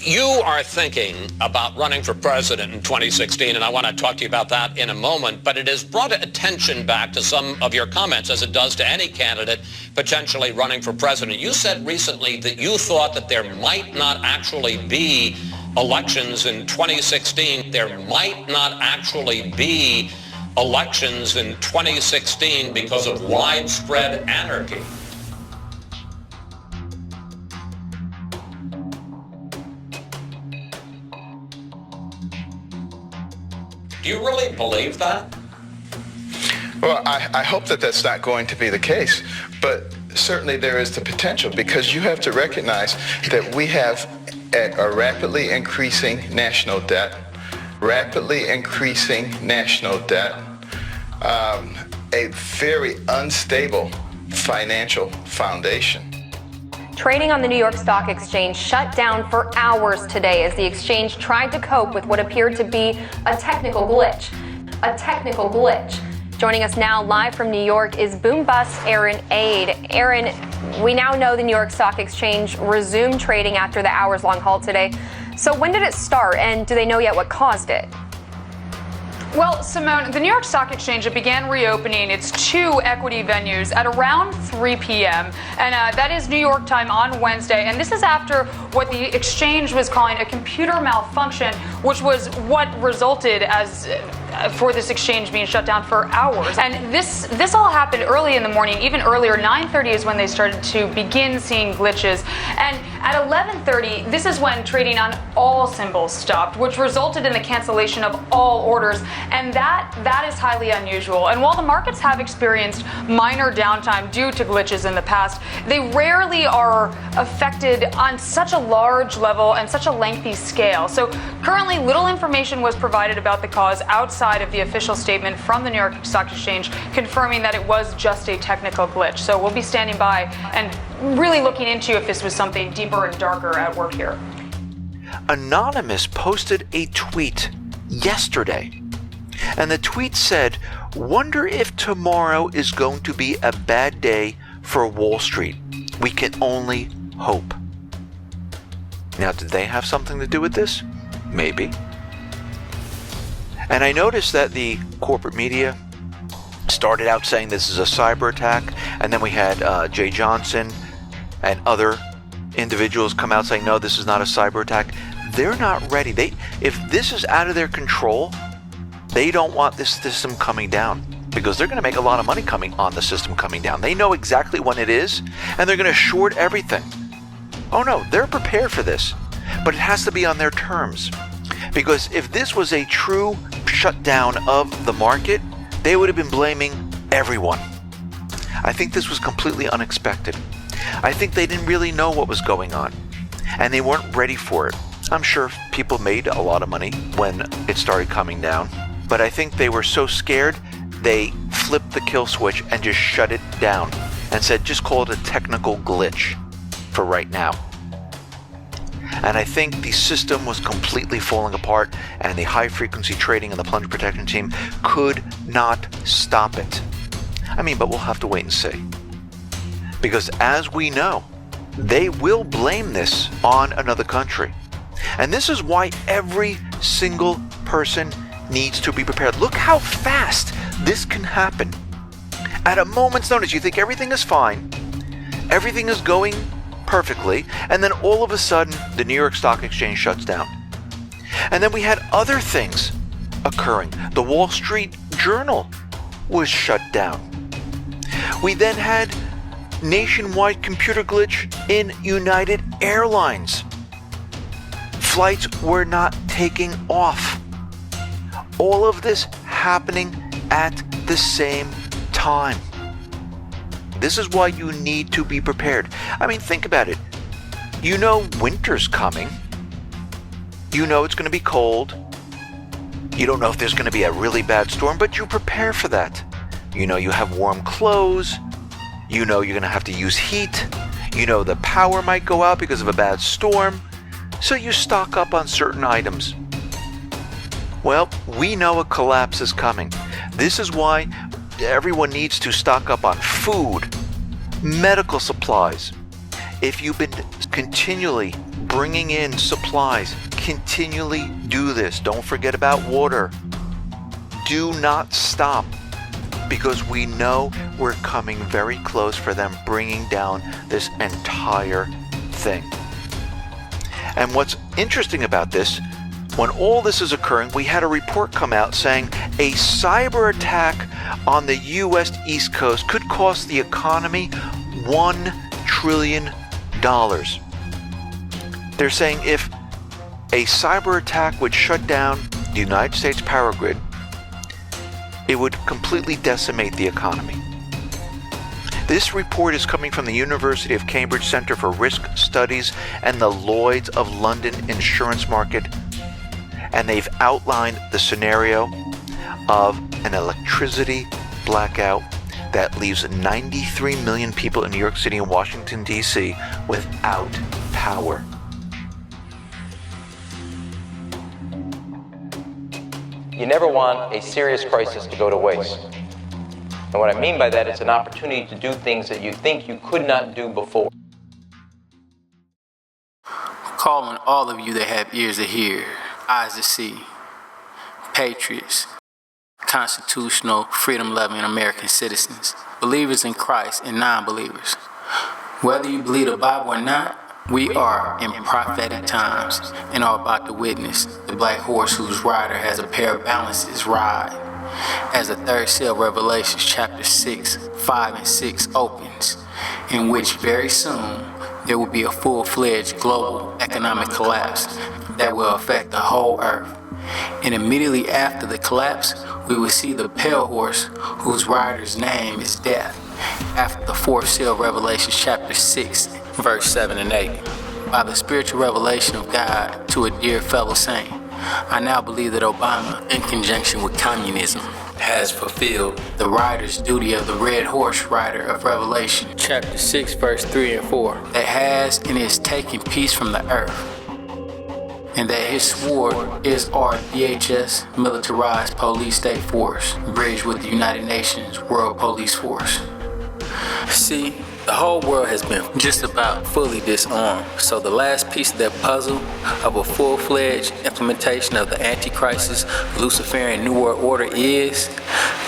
You are thinking about running for president in 2016, and I want to talk to you about that in a moment, but it has brought attention back to some of your comments, as it does to any candidate potentially running for president. You said recently that you thought that there might not actually be elections in 2016. There might not actually be elections in 2016 because of widespread anarchy. Do you really believe that? Well, I hope that that's not going to be the case, but certainly there is the potential, because you have to recognize that we have a rapidly increasing national debt, a very unstable financial foundation. Trading on the New York Stock Exchange shut down for hours today as the exchange tried to cope with what appeared to be a technical glitch. Joining us now live from New York is boom bust Aaron Aid. Aaron, we now know the New York Stock Exchange resumed trading after the hours-long halt today. So when did it start, and do they know yet what caused it? Well, Simone, the New York Stock Exchange began reopening its two equity venues at around 3 p.m. And that is New York time on Wednesday. And this is after what the exchange was calling a computer malfunction, which was what resulted as for this exchange being shut down for hours. And this all happened early in the morning, even earlier. 9:30 is when they started to begin seeing glitches. And at 11:30, this is when trading on all symbols stopped, which resulted in the cancellation of all orders. And that is highly unusual. And while the markets have experienced minor downtime due to glitches in the past, they rarely are affected on such a large level and such a lengthy scale. So currently, little information was provided about the cause outside of the official statement from the New York Stock Exchange confirming that it was just a technical glitch. So we'll be standing by and really looking into if this was something deeper and darker at work here. Anonymous posted a tweet yesterday, and the tweet said, "Wonder if tomorrow is going to be a bad day for Wall Street. We can only hope." Now, did they have something to do with this? Maybe. And I noticed that the corporate media started out saying this is a cyber attack, and then we had Jay Johnson and other individuals come out saying, no, this is not a cyber attack. They're not ready. If this is out of their control, they don't want this system coming down, because they're going to make a lot of money coming on the system coming down. They know exactly when it is, and they're going to short everything. Oh no, they're prepared for this, but it has to be on their terms. Because if this was a true shutdown of the market, they would have been blaming everyone. I think this was completely unexpected. I think they didn't really know what was going on, and they weren't ready for it. I'm sure people made a lot of money when it started coming down, but I think they were so scared they flipped the kill switch and just shut it down and said, just call it a technical glitch for right now. And I think the system was completely falling apart, and the high-frequency trading and the plunge protection team could not stop it. I mean, but we'll have to wait and see. Because as we know, they will blame this on another country. And this is why every single person needs to be prepared. Look how fast this can happen. At a moment's notice, you think everything is fine, everything is going perfectly, and then all of a sudden, the New York Stock Exchange shuts down. And then we had other things occurring. The Wall Street Journal was shut down. We then had nationwide computer glitch in United Airlines. Flights were not taking off. All of this happening at the same time. This is why you need to be prepared. I mean, think about it. You know winter's coming. You know it's going to be cold. You don't know if there's going to be a really bad storm, but you prepare for that. You know you have warm clothes. You know you're going to have to use heat. You know the power might go out because of a bad storm. So you stock up on certain items. Well, we know a collapse is coming. This is why everyone needs to stock up on food, medical supplies. If you've been continually bringing in supplies, continually do this. Don't forget about water. Do not stop, because we know we're coming very close for them bringing down this entire thing. And what's interesting about this, when all this is occurring, we had a report come out saying a cyber attack on the U.S. East Coast could cost the economy $1 trillion. They're saying if a cyber attack would shut down the United States power grid, it would completely decimate the economy. This report is coming from the University of Cambridge Centre for Risk Studies and the Lloyd's of London insurance market, and they've outlined the scenario of an electricity blackout that leaves 93 million people in New York City and Washington, D.C. without power. You never want a serious crisis to go to waste. And what I mean by that, it's an opportunity to do things that you think you could not do before. Call on all of you that have ears to hear, eyes to see, patriots, constitutional, freedom-loving American citizens, believers in Christ and non-believers. Whether you believe the Bible or not, we are in prophetic times and are about to witness the black horse whose rider has a pair of balances ride. As the third seal of Revelation chapter 6, 5 and 6 opens, in which very soon there will be a full-fledged global economic collapse that will affect the whole earth. And immediately after the collapse, we will see the pale horse whose rider's name is death. After the fourth seal of Revelation chapter 6, verse 7 and 8. By the spiritual revelation of God to a dear fellow saint, I now believe that Obama, in conjunction with communism, has fulfilled the rider's duty of the red horse rider of Revelation chapter 6, verse 3 and 4, that has and is taking peace from the earth, and that his sword is our DHS militarized police state force, bridged with the United Nations World Police Force. See, the whole world has been just about fully disarmed, so the last piece of that puzzle of a full-fledged implementation of the Antichrist's Luciferian New World Order is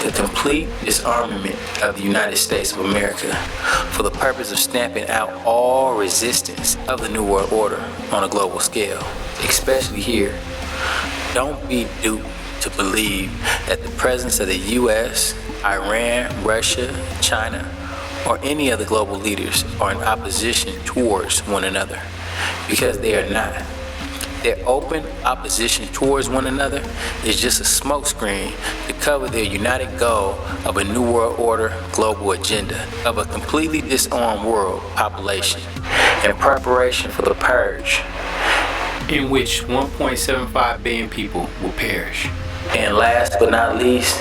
the complete disarmament of the United States of America for the purpose of stamping out all resistance of the New World Order on a global scale, especially here. Don't be duped to believe that the presence of the U.S., Iran, Russia, China, or any other global leaders are in opposition towards one another, because they are not. Their open opposition towards one another is just a smokescreen to cover their united goal of a New World Order global agenda of a completely disarmed world population in preparation for the purge, in which 1.75 billion people will perish. And last but not least,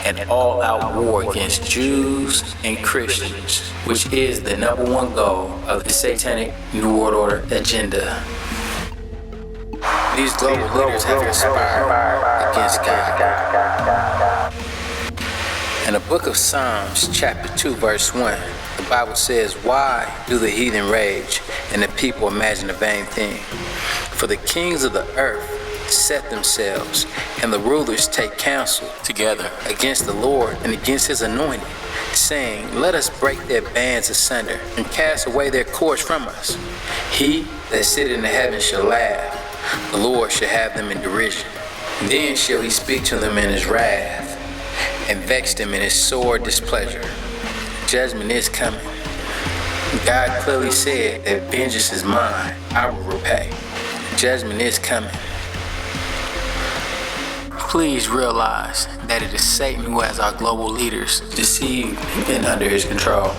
an all-out war against Jews and Christians, which is the number one goal of the satanic New World Order agenda. These global leaders have conspired against God. In the book of Psalms, chapter 2, verse 1, the Bible says, "Why do the heathen rage and the people imagine a vain thing? For the kings of the earth set themselves, and the rulers take counsel together against the Lord and against his anointed, saying, let us break their bands asunder and cast away their cords from us. He that sitteth in the heavens shall laugh, the Lord shall have them in derision. Then shall he speak to them in his wrath, and vex them in his sore displeasure." Judgment is coming. God clearly said that vengeance is mine, I will repay. Judgment is coming. Please realize that it is Satan who has our global leaders deceived and under his control.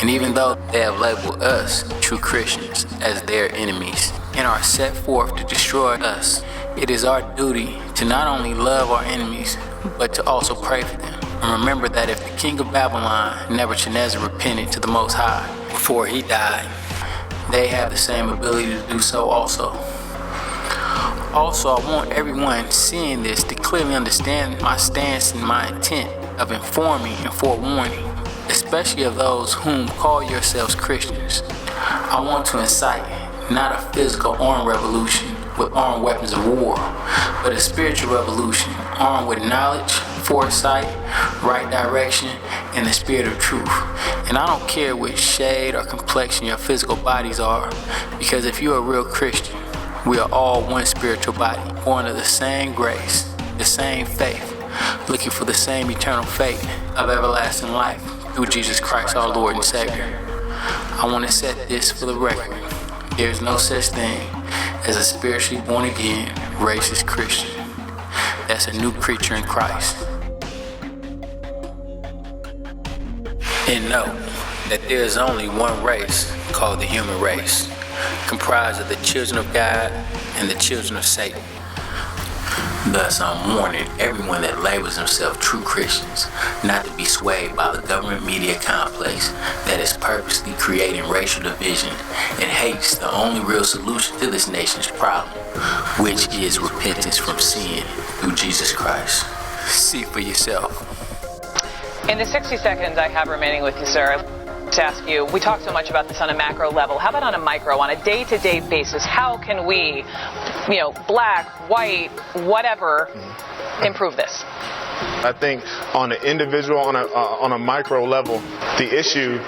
And even though they have labeled us, true Christians, as their enemies and are set forth to destroy us, it is our duty to not only love our enemies, but to also pray for them. And remember that if the king of Babylon, Nebuchadnezzar, repented to the Most High before he died, they have the same ability to do so also. Also, I want everyone seeing this to clearly understand my stance and my intent of informing and forewarning, especially of those whom call yourselves Christians. I want to incite not a physical armed revolution with armed weapons of war, but a spiritual revolution armed with knowledge, foresight, right direction, and the spirit of truth. And I don't care which shade or complexion your physical bodies are, because if you're a real Christian, we are all one spiritual body, born of the same grace, the same faith, looking for the same eternal fate of everlasting life through Jesus Christ our Lord and Savior. I want to set this for the record. There is no such thing as a spiritually born again racist Christian. That's a new creature in Christ. And know that there is only one race called the human race, comprised of the children of God and the children of Satan. Thus, I'm warning everyone that labels themselves true Christians not to be swayed by the government media complex that is purposely creating racial division and hates the only real solution to this nation's problem, which is repentance from sin through Jesus Christ. See for yourself. In the 60 seconds I have remaining with you, sir, to ask you, we talk so much about this on a macro level. How about on a micro, on a day-to-day basis? How can we, black, white, whatever, improve this? I think on an individual, on a micro level, the issue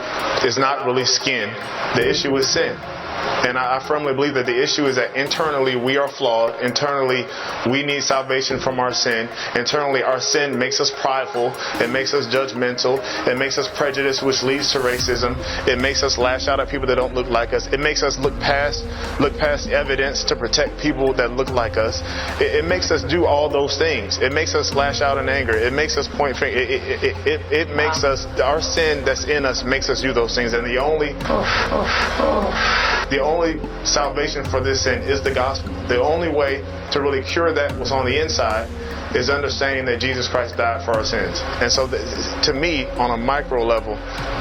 is not really skin. The issue is sin. And I firmly believe that the issue is that internally we are flawed. Internally we need salvation from our sin. Internally our sin makes us prideful. It makes us judgmental. It makes us prejudiced, which leads to racism. It makes us lash out at people that don't look like us. It makes us look past evidence to protect people that look like us. It makes us do all those things. It makes us lash out in anger. It makes us point fingers. It makes us, our sin that's in us makes us do those things. And the only salvation for this sin is the gospel. The only way to really cure that what's on the inside is understanding that Jesus Christ died for our sins. And so to me, on a micro level,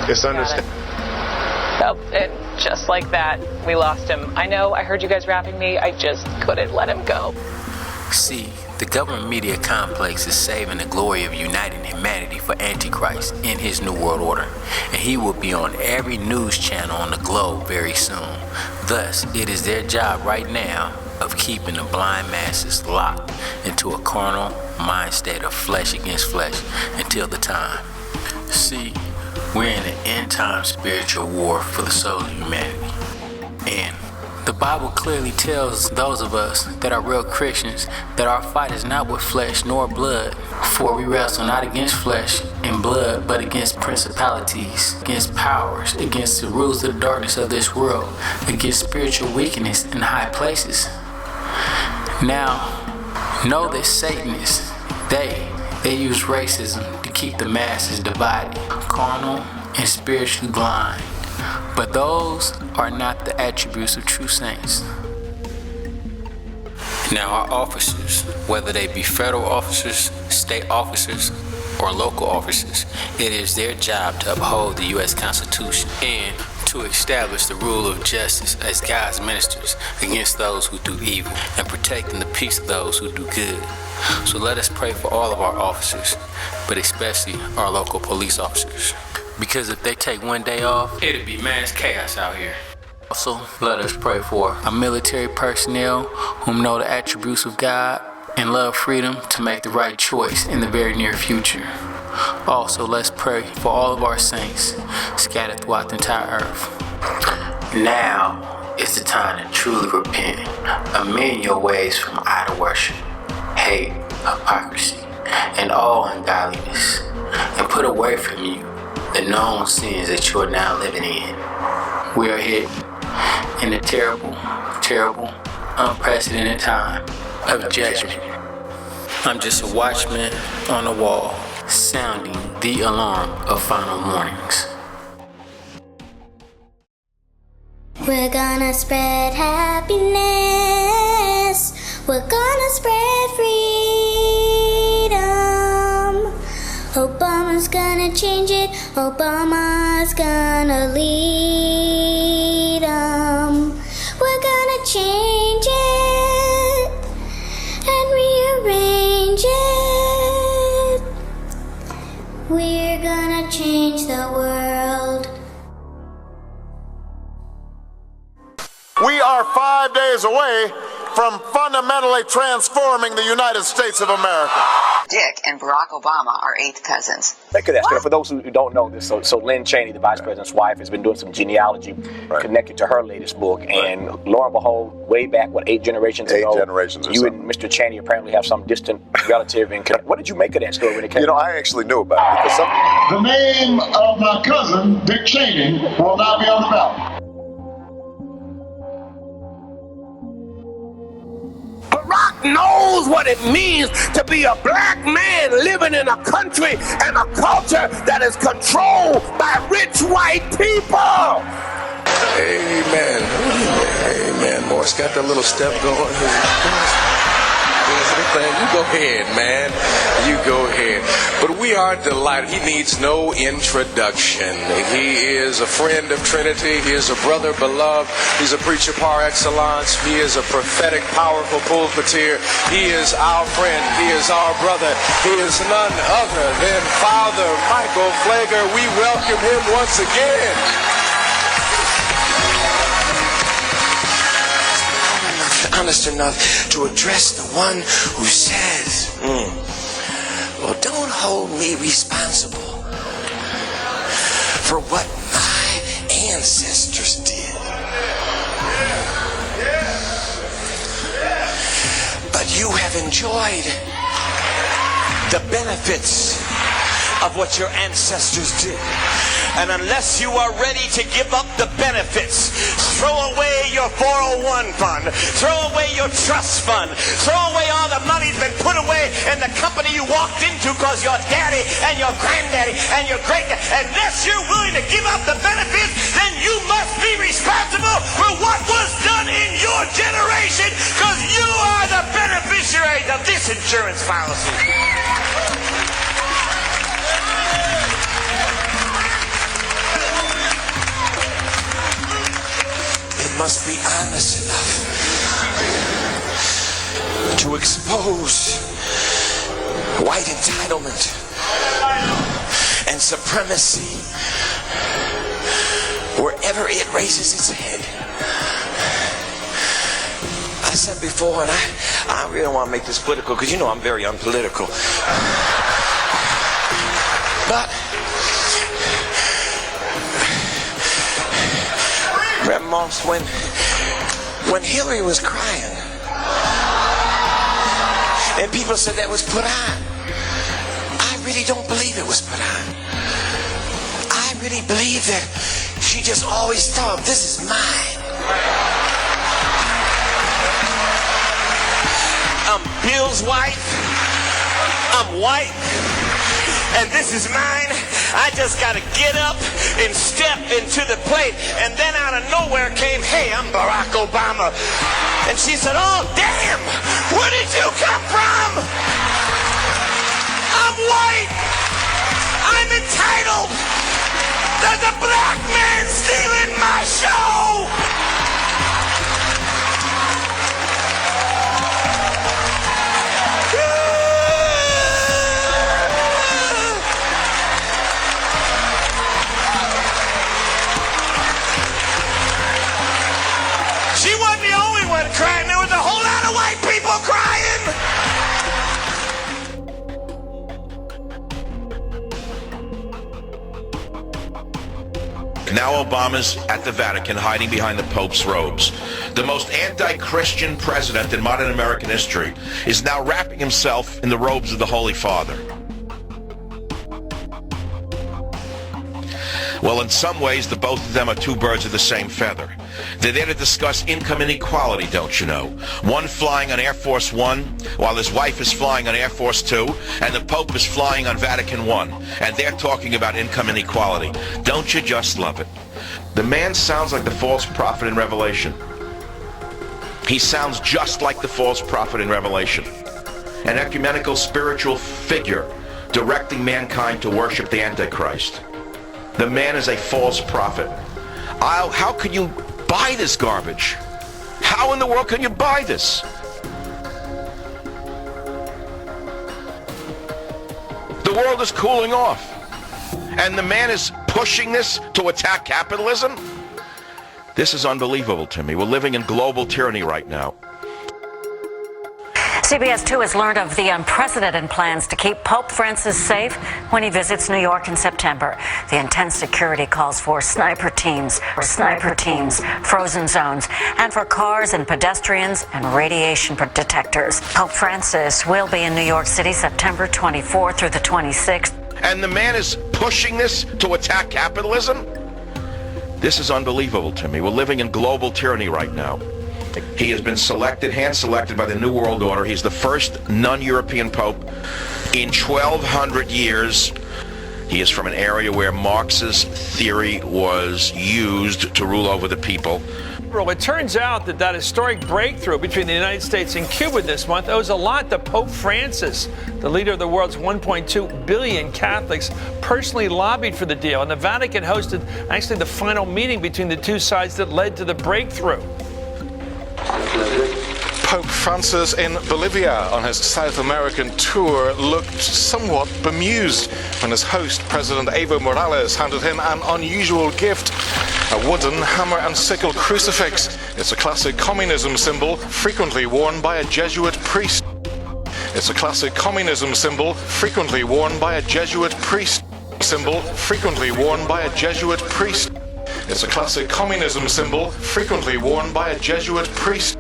it's understanding. And just like that, we lost him. I know, I heard you guys rapping me. I just couldn't let him go. See, the government media complex is saving the glory of uniting humanity for Antichrist in his New World Order, and he will be on every news channel on the globe very soon. Thus, it is their job right now of keeping the blind masses locked into a carnal mind state of flesh against flesh until the time. See, we're in an end-time spiritual war for the soul of humanity. And the Bible clearly tells those of us that are real Christians that our fight is not with flesh nor blood, for we wrestle not against flesh and blood, but against principalities, against powers, against the rulers of the darkness of this world, against spiritual wickedness in high places. Now, know that Satanists, they use racism to keep the masses divided, carnal and spiritually blind. But those are not the attributes of true saints. Now our officers, whether they be federal officers, state officers, or local officers, it is their job to uphold the U.S. Constitution and to establish the rule of justice as God's ministers against those who do evil and protecting the peace of those who do good. So let us pray for all of our officers, but especially our local police officers. Because if they take one day off, it'll be mass chaos out here. Also, let us pray for our military personnel whom know the attributes of God and love freedom to make the right choice in the very near future. Also, let's pray for all of our saints scattered throughout the entire earth. Now is the time to truly repent. Amend your ways from idol worship, hate, hypocrisy, and all ungodliness, and put away from you the known sins that you are now living in. We are hit in a terrible, unprecedented time of judgment. I'm just a watchman on the wall, sounding the alarm of final warnings. We're gonna spread happiness. We're gonna spread freedom. Obama's gonna change it. Obama's gonna lead 'em. We're gonna change it and rearrange it. We're gonna change the world. We are 5 days away from fundamentally transforming the United States of America. Dick and Barack Obama are eighth cousins. For those who don't know this, so Lynn Cheney, the vice president's wife, has been doing some genealogy connected to her latest book. And lo and behold, way back, 8 generations ago, you and Mr. Cheney apparently have some distant relative. What did you make of that story when it came? I actually knew about it because the name of my cousin, Dick Cheney, will not be on the ballot. Barack knows what it means to be a black man living in a country and a culture that is controlled by rich white people. Amen. Amen. Morris got that little step going. You go ahead, man. You go ahead. But we are delighted. He needs no introduction. He is a friend of Trinity. He is a brother beloved. He's a preacher par excellence. He is a prophetic, powerful pulpiteer. He is our friend. He is our brother. He is none other than Father Michael Pfleger. We welcome him once again. Honest enough to address the one who says, well, don't hold me responsible for what my ancestors did. But you have enjoyed the benefits of what your ancestors did. And unless you are ready to give up the benefits, throw away your 401 fund, throw away your trust fund, throw away all the money's been put away in the company you walked into because your daddy and your granddaddy and your unless you're willing to give up the benefits, then you must be responsible for what was done in your generation because you are the beneficiaries of this insurance policy. Must be honest enough to expose white entitlement and supremacy wherever it raises its head. I said before, and I really don't want to make this political because I'm very unpolitical. But Moss, when Hillary was crying and people said that was put on, I really don't believe it was put on. I really believe that she just always thought, this is mine. I'm Bill's wife. I'm white. And this is mine. I just got to get up and step into the plate. And then out of nowhere came, hey, I'm Barack Obama. And she said, oh, damn, where did you come from? I'm white. I'm entitled. There's a black man stealing my show. She wasn't the only one crying. There was a whole lot of white people crying. Now Obama's at the Vatican hiding behind the Pope's robes. The most anti-Christian president in modern American history is now wrapping himself in the robes of the Holy Father. Well, in some ways, the both of them are two birds of the same feather. They're there to discuss income inequality, don't you know? One flying on Air Force One, while his wife is flying on Air Force Two, and the Pope is flying on Vatican One, and they're talking about income inequality. Don't you just love it? The man sounds like the false prophet in Revelation. He sounds just like the false prophet in Revelation. An ecumenical spiritual figure directing mankind to worship the Antichrist. The man is a false prophet. How could you buy this garbage? How in the world can you buy this? The world is cooling off. And the man is pushing this to attack capitalism? This is unbelievable to me. We're living in global tyranny right now. CBS 2 has learned of the unprecedented plans to keep Pope Francis safe when he visits New York in September. The intense security calls for sniper teams, frozen zones, and for cars and pedestrians and radiation detectors. Pope Francis will be in New York City September 24th through the 26th. And the man is pushing this to attack capitalism? This is unbelievable to me. We're living in global tyranny right now. He has been selected, hand-selected by the New World Order. He's the first non-European pope in 1,200 years. He is from an area where Marx's theory was used to rule over the people. It turns out that historic breakthrough between the United States and Cuba this month owes a lot to Pope Francis. The leader of the world's 1.2 billion Catholics personally lobbied for the deal, and the Vatican hosted actually the final meeting between the two sides that led to the breakthrough. Pope Francis in Bolivia on his South American tour looked somewhat bemused when his host, President Evo Morales, handed him an unusual gift, a wooden hammer and sickle crucifix. It's a classic communism symbol frequently worn by a Jesuit priest. It's a classic communism symbol frequently worn by a Jesuit priest. Symbol frequently worn by a Jesuit priest. It's a classic communism symbol frequently worn by a Jesuit priest.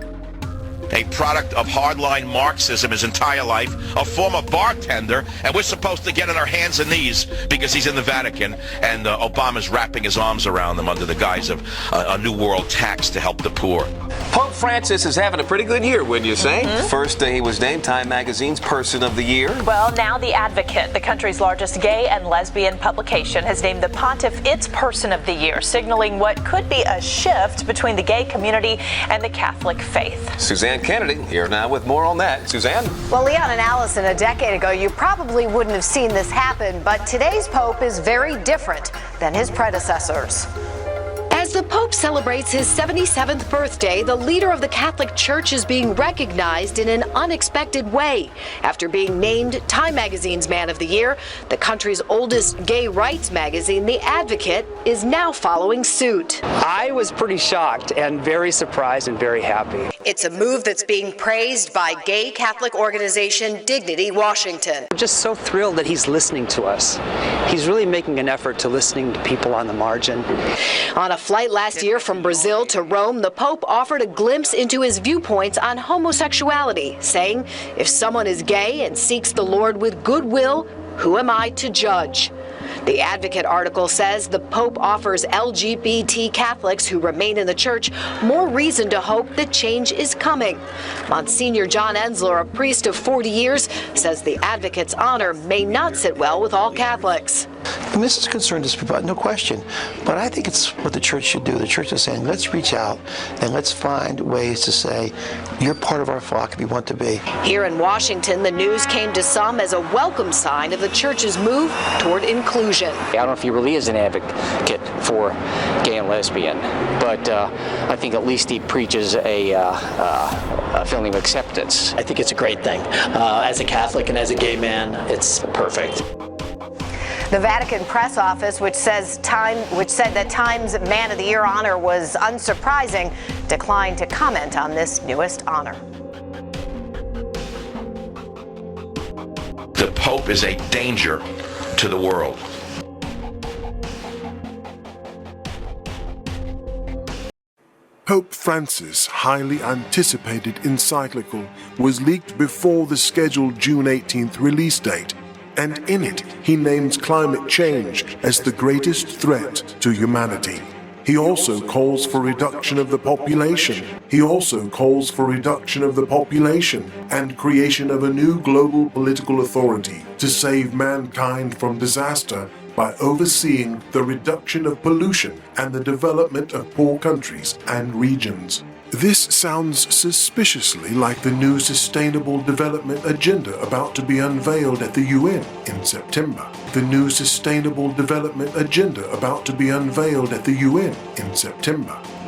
A product of hardline Marxism his entire life, a former bartender, and we're supposed to get on our hands and knees because he's in the Vatican, and Obama's wrapping his arms around them under the guise of a New World tax to help the poor. Pope Francis is having a pretty good year, wouldn't you say? First, he was named Time Magazine's Person of the Year. Well, now The Advocate, the country's largest gay and lesbian publication, has named the Pontiff its Person of the Year, signaling what could be a shift between the gay community and the Catholic faith. Suzanne Kennedy here now with more on that. Suzanne? Well, Leon and Allison, a decade ago, you probably wouldn't have seen this happen, but today's Pope is very different than his predecessors. As the Pope celebrates his 77th birthday, the leader of the Catholic Church is being recognized in an unexpected way. After being named Time Magazine's Man of the Year, the country's oldest gay rights magazine, The Advocate, is now following suit. I was pretty shocked and very surprised and very happy. It's a move that's being praised by gay Catholic organization Dignity Washington. I'm just so thrilled that he's listening to us. He's really making an effort to listening to people on the margin. On a flight last year from Brazil to Rome, the Pope offered a glimpse into his viewpoints on homosexuality, saying, "If someone is gay and seeks the Lord with goodwill, who am I to judge?" The Advocate article says the Pope offers LGBT Catholics who remain in the church more reason to hope that change is coming. Monsignor John Ensler, a priest of 40 years, says the Advocate's honor may not sit well with all Catholics. And this is concerned to people, no question. But I think it's what the church should do. The church is saying, let's reach out and let's find ways to say, you're part of our flock if you want to be. Here in Washington, the news came to some as a welcome sign of the church's move toward inclusion. I don't know if he really is an advocate for gay and lesbian, but I think at least he preaches a feeling of acceptance. I think it's a great thing. As a Catholic and as a gay man, it's perfect. The Vatican press office, which said that Time's Man of the Year honor was unsurprising, declined to comment on this newest honor. The Pope is a danger to the world. Pope Francis' highly anticipated encyclical was leaked before the scheduled June 18th release date, and in it he names climate change as the greatest threat to humanity. He also calls for reduction of the population. And creation of a new global political authority to save mankind from disaster by overseeing the reduction of pollution and the development of poor countries and regions. This sounds suspiciously like the new Sustainable Development Agenda about to be unveiled at the UN in September.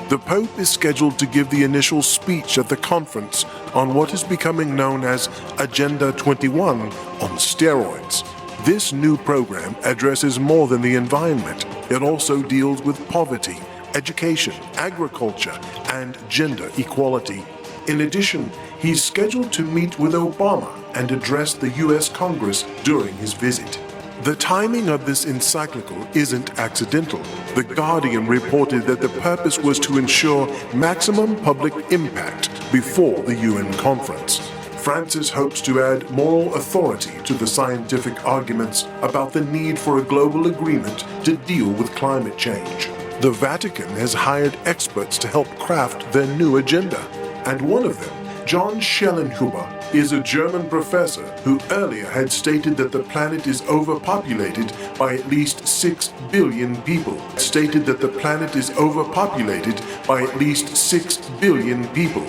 The Pope is scheduled to give the initial speech at the conference on what is becoming known as Agenda 21 on steroids. This new program addresses more than the environment. It also deals with poverty, education, agriculture, and gender equality. In addition, he's scheduled to meet with Obama and address the U.S. Congress during his visit. The timing of this encyclical isn't accidental. The Guardian reported that the purpose was to ensure maximum public impact before the UN conference. Francis hopes to add moral authority to the scientific arguments about the need for a global agreement to deal with climate change. The Vatican has hired experts to help craft their new agenda, and one of them, John Schellenhuber, is a German professor who earlier had stated that the planet is overpopulated by at least 6 billion people.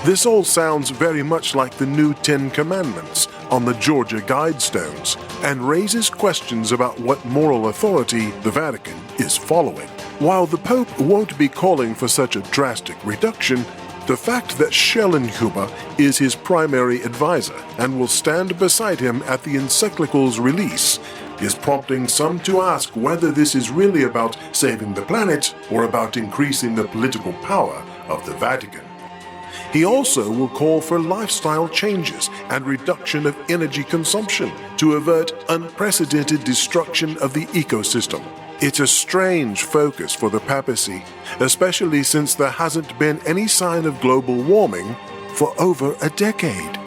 This all sounds very much like the new 10 Commandments on the Georgia Guidestones and raises questions about what moral authority the Vatican is following. While the Pope won't be calling for such a drastic reduction, the fact that Schellenhuber is his primary advisor and will stand beside him at the encyclical's release is prompting some to ask whether this is really about saving the planet or about increasing the political power of the Vatican. He also will call for lifestyle changes and reduction of energy consumption to avert unprecedented destruction of the ecosystem. It's a strange focus for the papacy, especially since there hasn't been any sign of global warming for over a decade.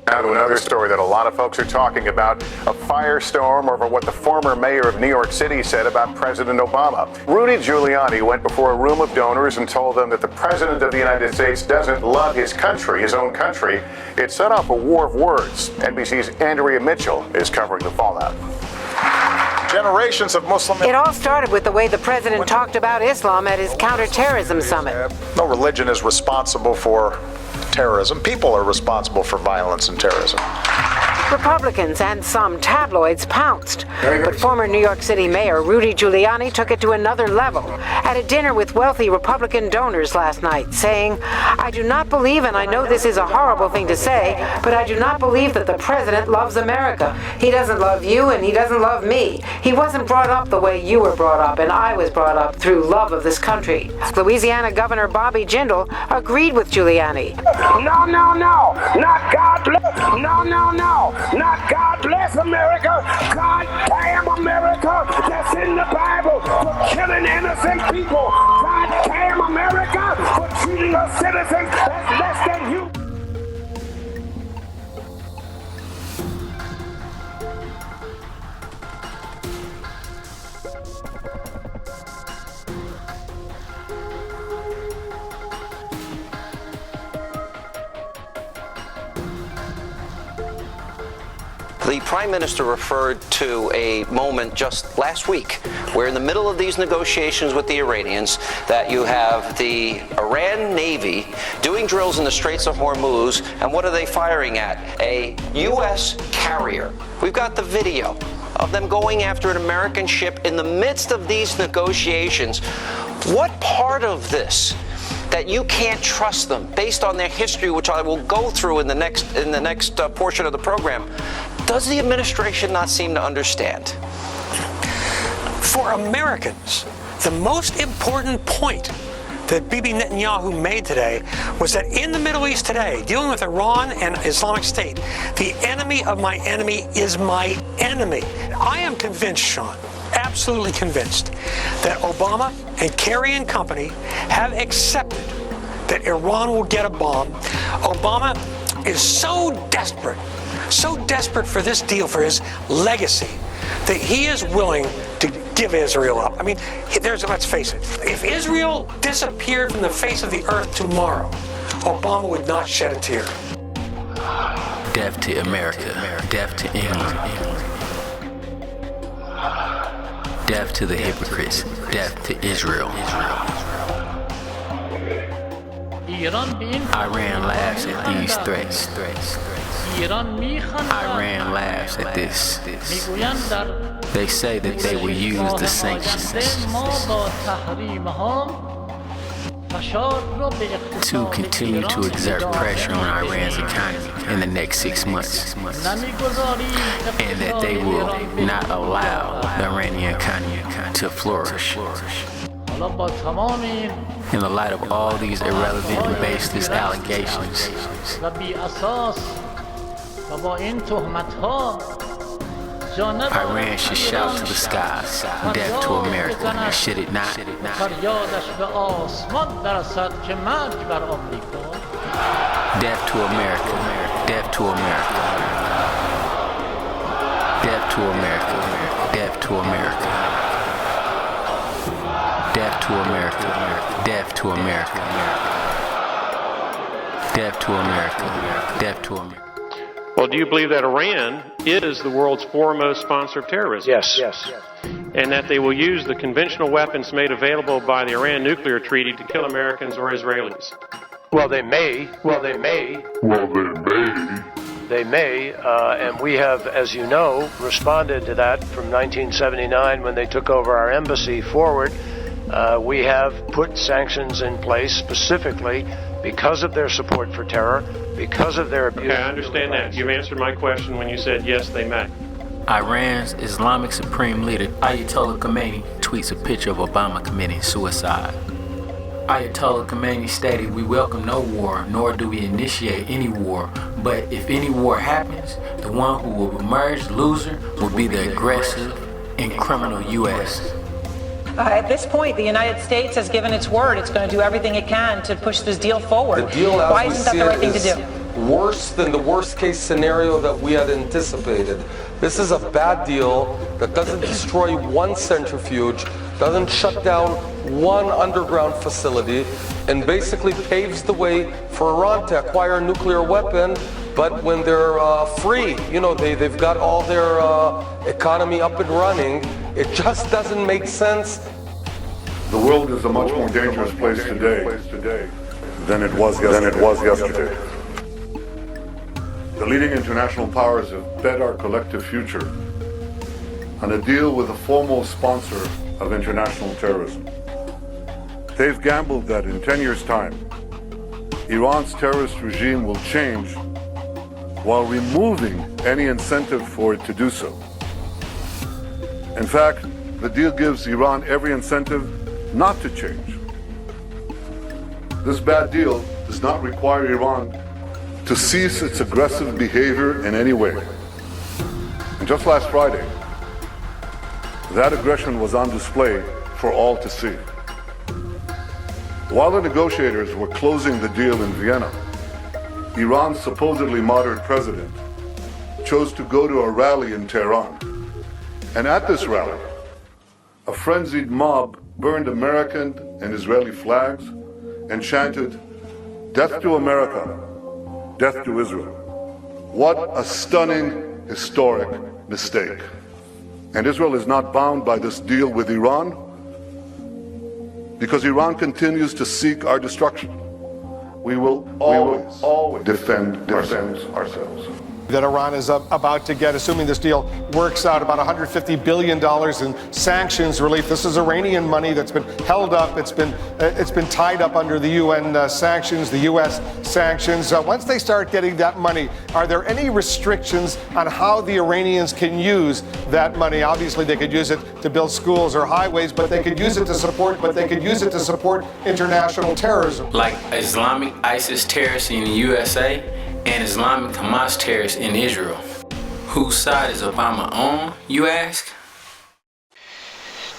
Now to another story that a lot of folks are talking about, a firestorm over what the former mayor of New York City said about President Obama. Rudy Giuliani went before a room of donors and told them that the President of the United States doesn't love his country, his own country. It set off a war of words. NBC's Andrea Mitchell is covering the fallout. Generations of Muslim... It all started with the way the president talked about Islam at his counterterrorism summit. No religion is responsible for terrorism. People are responsible for violence and terrorism. Republicans and some tabloids pounced. But former New York City Mayor Rudy Giuliani took it to another level at a dinner with wealthy Republican donors last night, saying, "I do not believe, and I know this is a horrible thing to say, but I do not believe that the president loves America. He doesn't love you and he doesn't love me. He wasn't brought up the way you were brought up and I was brought up through love of this country." Louisiana Governor Bobby Jindal agreed with Giuliani. No, no, no, not God bless. No, no, no, not God bless America. God damn America. That's in the Bible for killing innocent people. God damn America for treating us citizens as less than you. The Prime Minister referred to a moment just last week where in the middle of these negotiations with the Iranians that you have the Iran Navy doing drills in the Straits of Hormuz, and what are they firing at? A U.S. carrier. We've got the video of them going after an American ship in the midst of these negotiations. What part of this that you can't trust them based on their history, which I will go through in the next portion of the program, does the administration not seem to understand? For Americans, the most important point that Bibi Netanyahu made today was that in the Middle East today, dealing with Iran and Islamic State, the enemy of my enemy is my enemy. I am convinced, Sean, absolutely convinced, that Obama and Kerry and company have accepted that Iran will get a bomb. Obama is so desperate so desperate for this deal, for his legacy, that he is willing to give Israel up. I mean, let's face it, if Israel disappeared from the face of the earth tomorrow, Obama would not shed a tear. Death to America, death to England, death to the hypocrites, death to Israel. Iran laughs at these threats. Iran laughs at this. They say that they will use the sanctions to continue to exert pressure on Iran's economy in the next 6 months, and that they will not allow the Iranian economy to flourish. In the light of all these irrelevant and baseless allegations, Iran should shout to the skies, death to America, should it not? Death to America, death to America, death to America, death to America, death to America, death to America, death to America, death to America. Well, do you believe that Iran is the world's foremost sponsor of terrorism? Yes. And that they will use the conventional weapons made available by the Iran nuclear treaty to kill Americans or Israelis? Well, they may. They may, and we have, as you know, responded to that from 1979 when they took over our embassy forward. We have put sanctions in place specifically because of their support for terror, because of their abuse. Okay, I understand that. You've answered my question when you said yes, they may. Iran's Islamic Supreme Leader Ayatollah Khomeini tweets a picture of Obama committing suicide. Ayatollah Khomeini stated, "We welcome no war, nor do we initiate any war. But if any war happens, the one who will emerge loser will be the aggressive and criminal U.S." At this point, the United States has given its word. It's going to do everything it can to push this deal forward. The deal, Why isn't that the right thing to do? Worse than the worst case scenario that we had anticipated. This is a bad deal that doesn't destroy one centrifuge, doesn't shut down one underground facility, and basically paves the way for Iran to acquire a nuclear weapon. But when they're free, they've got all their economy up and running, it just doesn't make sense. The world is a much more dangerous place today than it was yesterday. The leading international powers have bet our collective future on a deal with a foremost sponsor of international terrorism. They've gambled that in 10 years' time, Iran's terrorist regime will change while removing any incentive for it to do so. In fact, the deal gives Iran every incentive not to change. This bad deal does not require Iran to cease its aggressive behavior in any way. And just last Friday, that aggression was on display for all to see. While the negotiators were closing the deal in Vienna, Iran's supposedly moderate president chose to go to a rally in Tehran. And at this rally, a frenzied mob burned American and Israeli flags and chanted, "Death to America, death to Israel." What a stunning, historic mistake. And Israel is not bound by this deal with Iran because Iran continues to seek our destruction. We will always defend ourselves. That Iran is about to get, assuming this deal works out, about $150 billion in sanctions relief. This is Iranian money that's been held up. It's been tied up under the UN sanctions, the U.S. sanctions. Once they start getting that money, are there any restrictions on how the Iranians can use that money? Obviously, they could use it to build schools or highways, but they could use it to support. International terrorism, like Islamic ISIS terrorists in the USA and Islamic Hamas terrorists in Israel. Whose side is Obama on, you ask?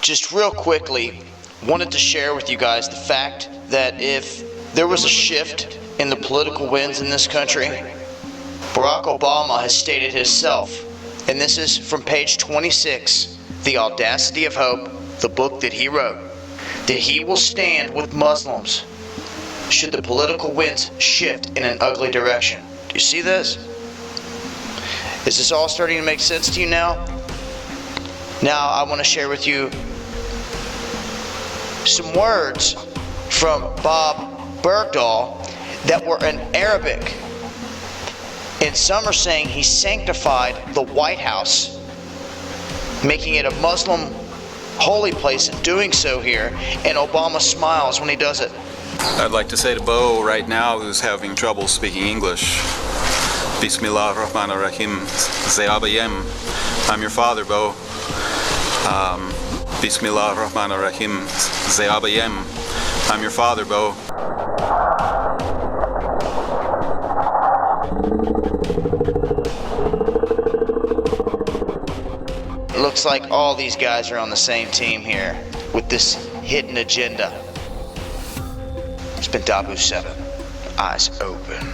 Just real quickly, wanted to share with you guys the fact that if there was a shift in the political winds in this country, Barack Obama has stated himself, and this is from page 26, The Audacity of Hope, the book that he wrote, that he will stand with Muslims should the political winds shift in an ugly direction. Do you see this? Is this all starting to make sense to you now? Now I want to share with you some words from Bob Bergdahl that were in Arabic. And some are saying he sanctified the White House, making it a Muslim holy place in doing so here, and Obama smiles when he does it. I'd like to say to Bo right now, who's having trouble speaking English, Bismillah ar-Rahman ar-Rahim, Zayabayem. I'm your father, Bo. Bismillah ar-Rahman ar-Rahim, Zayabayem. I'm your father, Bo. It looks like all these guys are on the same team here with this hidden agenda. It's been Dabu 7. Eyes open.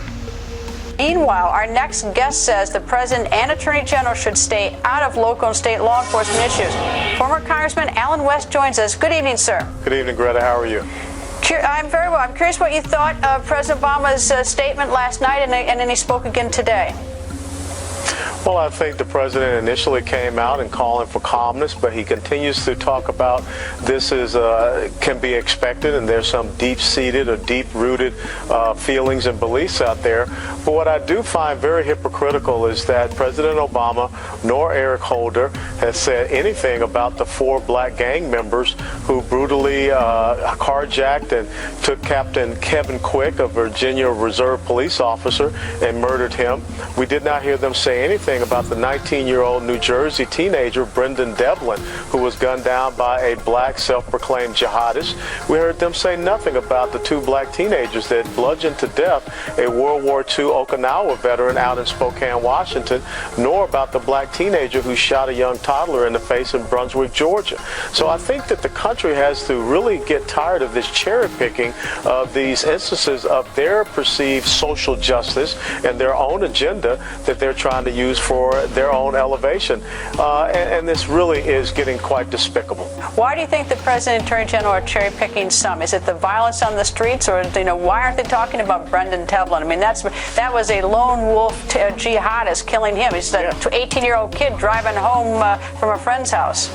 Meanwhile, our next guest says the president and attorney general should stay out of local and state law enforcement issues. Former Congressman Alan West joins us. Good evening, sir. Good evening, Greta. How are you? I'm very well. I'm curious what you thought of President Obama's statement last night, and then he spoke again today. Well, I think the president initially came out and calling for calmness, but he continues to talk about this is can be expected, and there's some deep-seated or deep-rooted feelings and beliefs out there. But what I do find very hypocritical is that President Obama nor Eric Holder has said anything about the 4 black gang members who brutally carjacked and took Captain Kevin Quick, a Virginia Reserve police officer, and murdered him. We did not hear them say anything about the 19-year-old New Jersey teenager, Brendan Devlin, who was gunned down by a black self-proclaimed jihadist. We heard them say nothing about the 2 black teenagers that bludgeoned to death a World War II Okinawa veteran out in Spokane, Washington, nor about the black teenager who shot a young toddler in the face in Brunswick, Georgia. So I think that the country has to really get tired of this cherry picking of these instances of their perceived social justice and their own agenda that they're trying to use for their own elevation. And this really is getting quite despicable. Why do you think the president and attorney general are cherry picking some? Is it the violence on the streets, or why aren't they talking about Brendan Devlin? I mean, that was a lone wolf jihadist killing him. He's an 18-year-old kid driving home from a friend's house.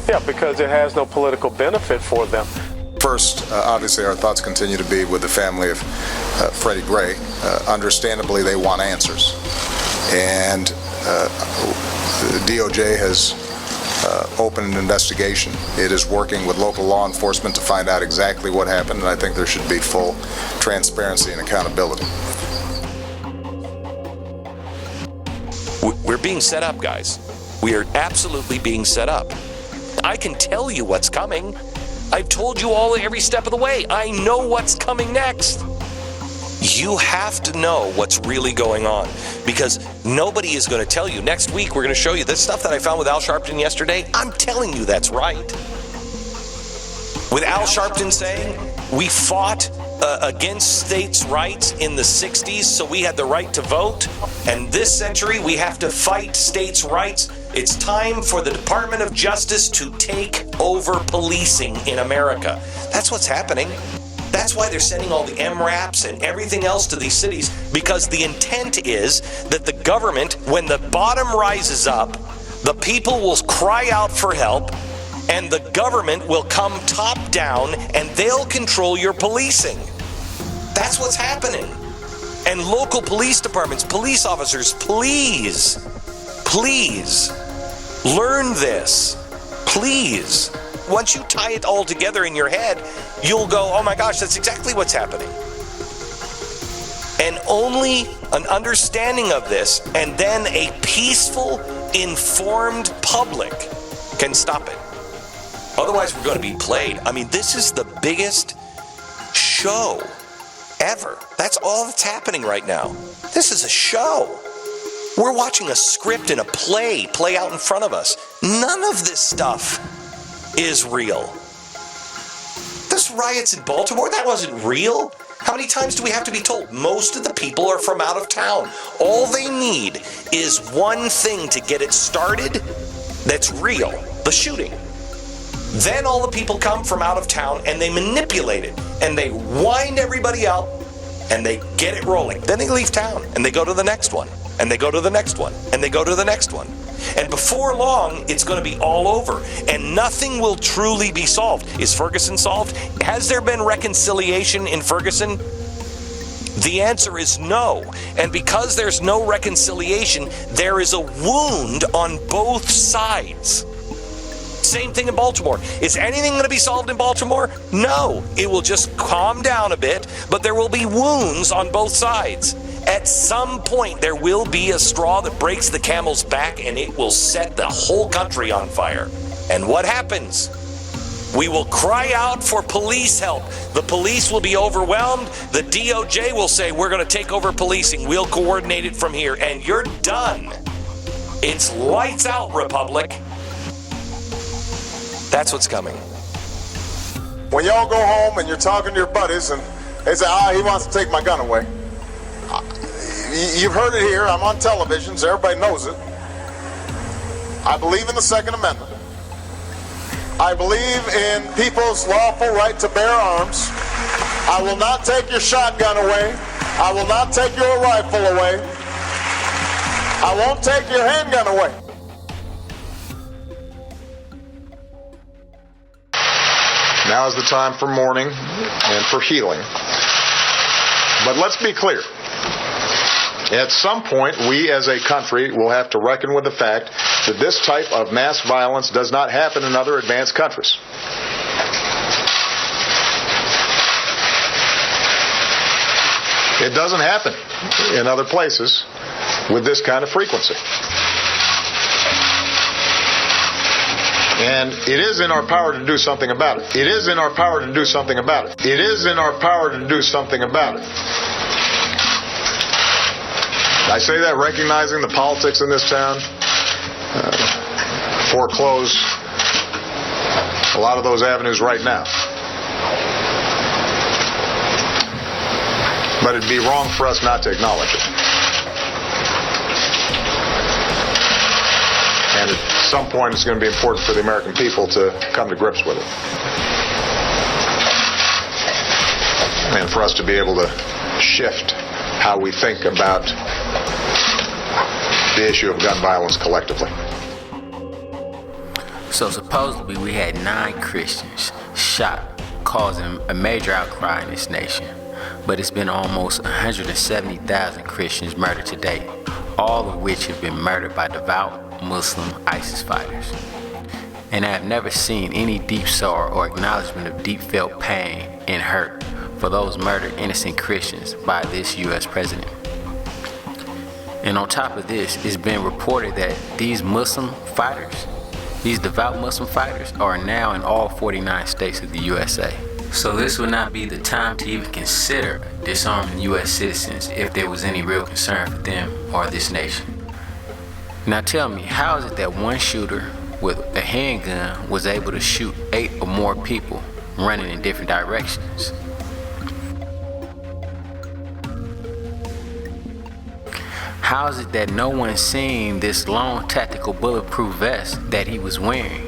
Yeah, because it has no political benefit for them. First, obviously, our thoughts continue to be with the family of Freddie Gray. Understandably, they want answers. And the DOJ has opened an investigation. It is working with local law enforcement to find out exactly what happened, and I think there should be full transparency and accountability. We're being set up, guys. We are absolutely being set up. I can tell you what's coming. I've told you all every step of the way. I know what's coming next. You have to know what's really going on, because nobody is going to tell you. Next week, we're going to show you this stuff that I found with Al Sharpton yesterday. I'm telling you that's right. With Al Sharpton saying we fought against states' rights in the 60s, so we had the right to vote, and this century we have to fight states' rights. It's time for the Department of Justice to take over policing in America. That's what's happening. That's why they're sending all the MRAPs and everything else to these cities, because the intent is that the government, when the bottom rises up, the people will cry out for help, and the government will come top down and they'll control your policing. That's what's happening. And local police departments, police officers, please learn this. Please. Once you tie it all together in your head, you'll go, oh my gosh, that's exactly what's happening. And only an understanding of this, and then a peaceful, informed public can stop it. Otherwise, we're going to be played. I mean, this is the biggest show ever. That's all that's happening right now. This is a show. We're watching a script and a play out in front of us. None of this stuff is real. Those riots in Baltimore, that wasn't real. How many times do we have to be told? Most of the people are from out of town. All they need is one thing to get it started that's real, the shooting. Then all the people come from out of town and they manipulate it and they wind everybody out and they get it rolling. Then they leave town and they go to the next one and they go to the next one and they go to the next one. And before long, it's going to be all over and nothing will truly be solved. Is Ferguson solved? Has there been reconciliation in Ferguson? The answer is no. And because there's no reconciliation, there is a wound on both sides. Same thing in Baltimore. Is anything going to be solved in Baltimore? No. It will just calm down a bit, but there will be wounds on both sides. At some point, there will be a straw that breaks the camel's back, and it will set the whole country on fire. And what happens? We will cry out for police help. The police will be overwhelmed. The DOJ will say, we're going to take over policing. We'll coordinate it from here. And you're done. It's lights out, Republic. That's what's coming. When y'all go home and you're talking to your buddies and they say, he wants to take my gun away. You've heard it here. I'm on television, so everybody knows it. I believe in the Second Amendment. I believe in people's lawful right to bear arms. I will not take your shotgun away. I will not take your rifle away. I won't take your handgun away. Now is the time for mourning and for healing. But let's be clear. At some point, we as a country will have to reckon with the fact that this type of mass violence does not happen in other advanced countries. It doesn't happen in other places with this kind of frequency. And it is in our power to do something about it. It is in our power to do something about it. It is in our power to do something about it. I say that recognizing the politics in this town foreclose a lot of those avenues right now. But it'd be wrong for us not to acknowledge it. And at some point it's going to be important for the American people to come to grips with it. And for us to be able to shift how we think about the issue of gun violence collectively. So supposedly we had 9 Christians shot, causing a major outcry in this nation. But it's been almost 170,000 Christians murdered to date, all of which have been murdered by devout Muslim ISIS fighters. And I have never seen any deep sorrow or acknowledgement of deep felt pain and hurt for those murdered innocent Christians by this U.S. president. And on top of this, it's been reported that these Muslim fighters, these devout Muslim fighters, are now in all 49 states of the USA. So this would not be the time to even consider disarming U.S. citizens if there was any real concern for them or this nation. Now tell me, how is it that one shooter with a handgun was able to shoot 8 or more people running in different directions? How is it that no one's seen this long tactical bulletproof vest that he was wearing?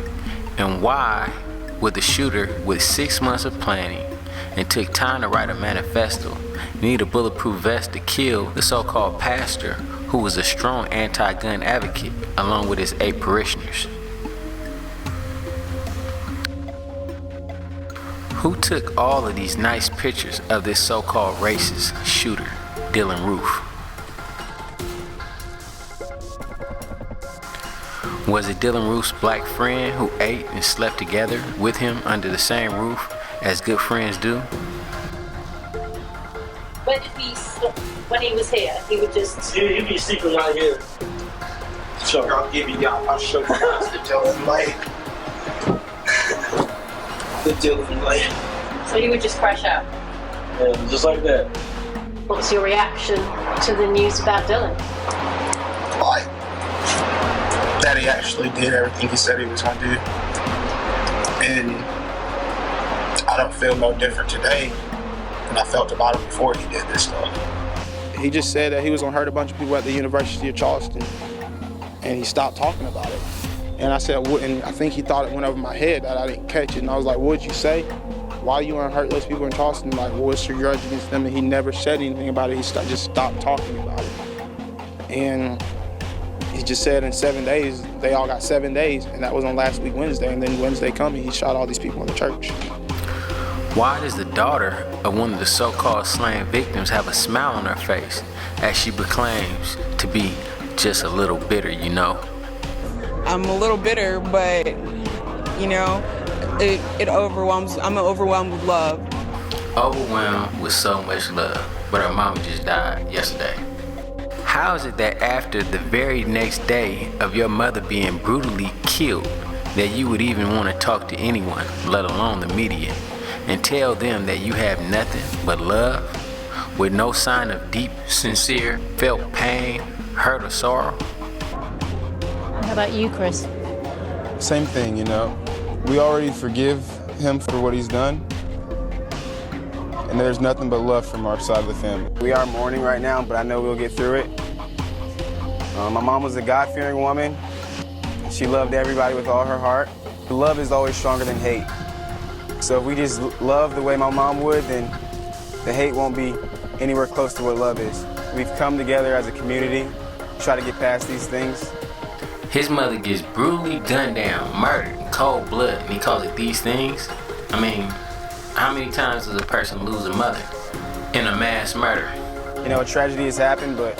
And why would the shooter, with 6 months of planning and took time to write a manifesto, need a bulletproof vest to kill the so-called pastor who was a strong anti-gun advocate along with his 8 parishioners? Who took all of these nice pictures of this so-called racist shooter, Dylan Roof? Was it Dylan Roof's black friend who ate and slept together with him under the same roof as good friends do? Where did he sleep when he was here? He would just... He'd be sleeping right here. So I'll give you y'all. I'll show you guys the Dylan light. The Dylan light. So he would just crash out? Yeah, just like that. What's your reaction to the news about Dylan? Like, that he actually did everything he said he was going to do. And I don't feel no different today and I felt about him before he did this stuff. He just said that he was gonna hurt a bunch of people at the University of Charleston, and he stopped talking about it. And I said, and I think he thought it went over my head that I didn't catch it. And I was like, what'd you say? Why you want to hurt those people in Charleston? Like, well, what's your grudge against them? And he never said anything about it. He just stopped talking about it. And he just said in 7 days, they all got 7 days. And that was on last week, Wednesday. And then Wednesday coming, he shot all these people in the church. Why does the daughter of one of the so-called slain victims have a smile on her face as she proclaims to be just a little bitter, you know? I'm a little bitter, but, you know, it overwhelms. I'm overwhelmed with love. Overwhelmed with so much love, but her mama just died yesterday. How is it that after the very next day of your mother being brutally killed, that you would even want to talk to anyone, let alone the media, and tell them that you have nothing but love, with no sign of deep, sincere, felt pain, hurt, or sorrow? How about you, Chris? Same thing, you know. We already forgive him for what he's done. And there's nothing but love from our side of the family. We are mourning right now, but I know we'll get through it. My mom was a God-fearing woman. She loved everybody with all her heart. Love is always stronger than hate. So if we just love the way my mom would, then the hate won't be anywhere close to what love is. We've come together as a community, try to get past these things. His mother gets brutally gunned down, murdered in cold blood, and he calls it these things? I mean, how many times does a person lose a mother in a mass murder? You know, a tragedy has happened, but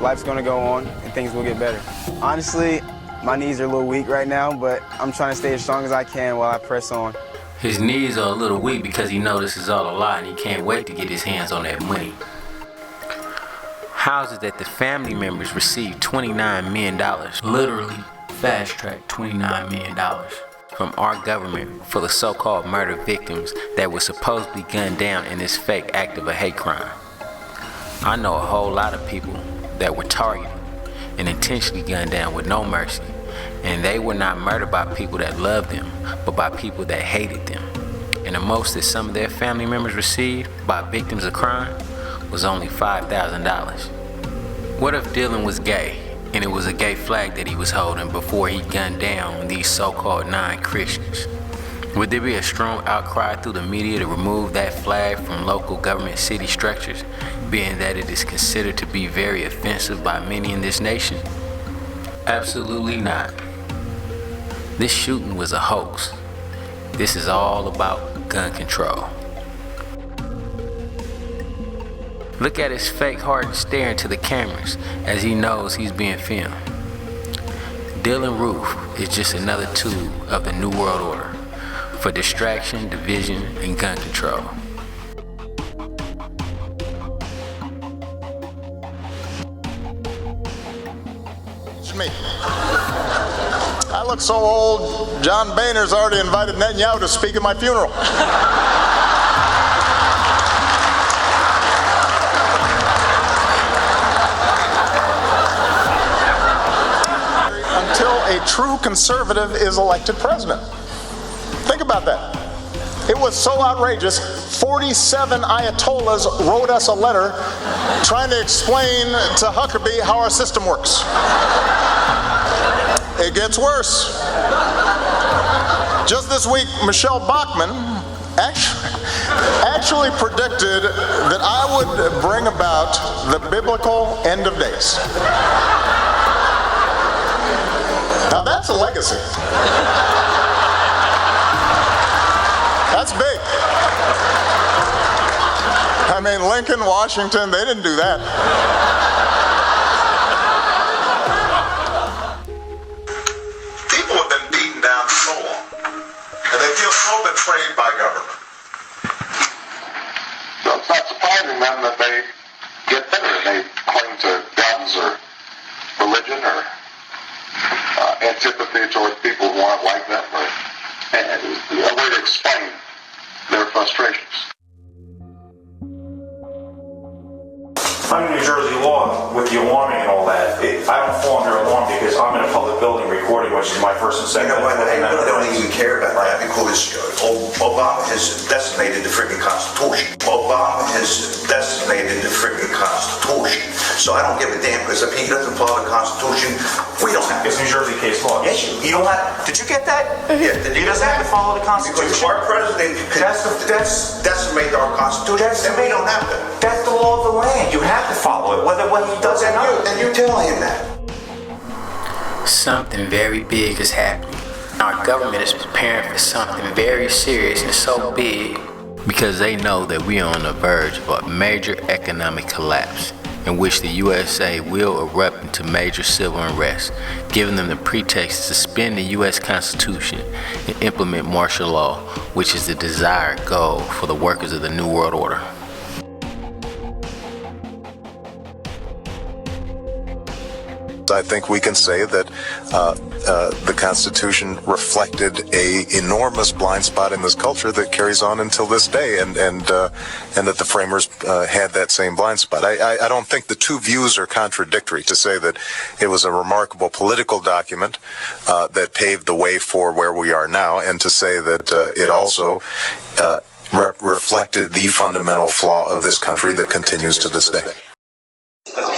life's gonna go on and things will get better. Honestly, my knees are a little weak right now, but I'm trying to stay as strong as I can while I press on. His knees are a little weak because he knows this is all a lie and he can't wait to get his hands on that money. How is it that the family members received $29 million, literally fast-tracked $29 million, from our government for the so-called murder victims that were supposedly gunned down in this fake act of a hate crime? I know a whole lot of people that were targeted and intentionally gunned down with no mercy, and they were not murdered by people that loved them, but by people that hated them. And the most that some of their family members received by victims of crime was only $5,000. What if Dylan was gay, and it was a gay flag that he was holding before he gunned down these so-called non-Christians? Would there be a strong outcry through the media to remove that flag from local government city structures, being that it is considered to be very offensive by many in this nation? Absolutely not. This shooting was a hoax. This is all about gun control. Look at his fake heart stare into the cameras as he knows he's being filmed. Dylan Roof is just another tool of the New World Order for distraction, division, and gun control. It's me. I look so old, John Boehner's already invited Netanyahu to speak at my funeral. Until a true conservative is elected president. Think about that. It was so outrageous, 47 Ayatollahs wrote us a letter trying to explain to Huckabee how our system works. It gets worse. Just this week, Michelle Bachmann actually predicted that I would bring about the biblical end of days. Now that's a legacy. That's big. I mean, Lincoln, Washington, they didn't do that. People have been beaten down so long, and they feel so betrayed by government. So it's not surprising then that they get bitter and they cling to guns or religion or antipathy towards people who aren't like them, or a way to explain their frustrations. I'm in New Jersey law with the alarming and all that, I don't fall under alarm because I'm in a public building recording, which is my first and second. You know what? I really don't even care about that because Obama has decimated the freaking Constitution. Obama has decimated the freaking Constitution. So I don't give a damn because if he doesn't follow the Constitution, we don't have to. It's New Jersey case law. Yes, you don't have. Did you get that? Yeah. He doesn't have to follow the Constitution. Because our president can decimate our Constitution, and we don't have to. That's the law of the land. You have to follow it, whether he does or not. And you tell him that. Something very big is happening. Our government is preparing for something very serious and so big because they know that we are on the verge of a major economic collapse in which the USA will erupt into major civil unrest, giving them the pretext to suspend the US Constitution and implement martial law, which is the desired goal for the workers of the New World Order. I think we can say that the Constitution reflected an enormous blind spot in this culture that carries on until this day, and that the framers had that same blind spot. I don't think the two views are contradictory to say that it was a remarkable political document that paved the way for where we are now, and to say that it also reflected the fundamental flaw of this country that continues to this day.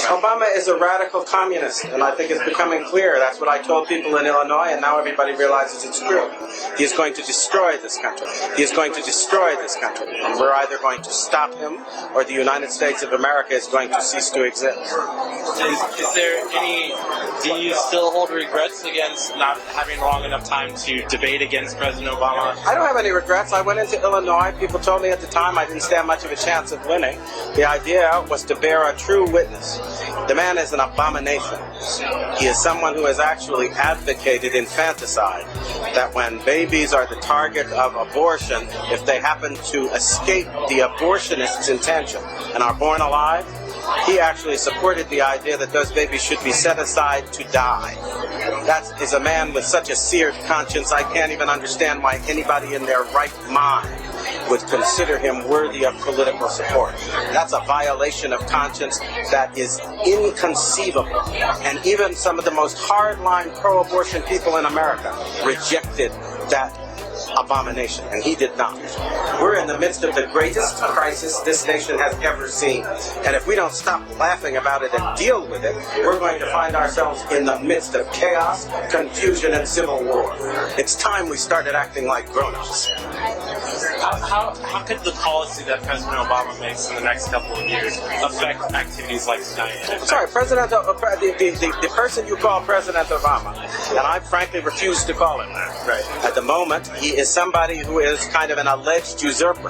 Obama is a radical communist, and I think it's becoming clear. That's what I told people in Illinois, and now everybody realizes it's true. He is going to destroy this country. He is going to destroy this country. And we're either going to stop him, or the United States of America is going to cease to exist. Is there any, do you still hold regrets against not having long enough time to debate against President Obama? I don't have any regrets. I went into Illinois. People told me at the time I didn't stand much of a chance of winning. The idea was to bear a true witness. The man is an abomination. He is someone who has actually advocated infanticide, that when babies are the target of abortion, if they happen to escape the abortionist's intention and are born alive, he actually supported the idea that those babies should be set aside to die. That is a man with such a seared conscience, I can't even understand why anybody in their right mind would consider him worthy of political support. That's a violation of conscience that is inconceivable. And even some of the most hardline pro-abortion people in America rejected that abomination, and he did not. We're in the midst of the greatest crisis this nation has ever seen. And if we don't stop laughing about it and deal with it, we're going to find ourselves in the midst of chaos, confusion, and civil war. It's time we started acting like grown-ups. How could the policy that President Obama makes in the next couple of years affect activities like tonight? Sorry, the person you call President Obama, and I frankly refuse to call him that. Right. At the moment, he is somebody who is kind of an alleged usurper,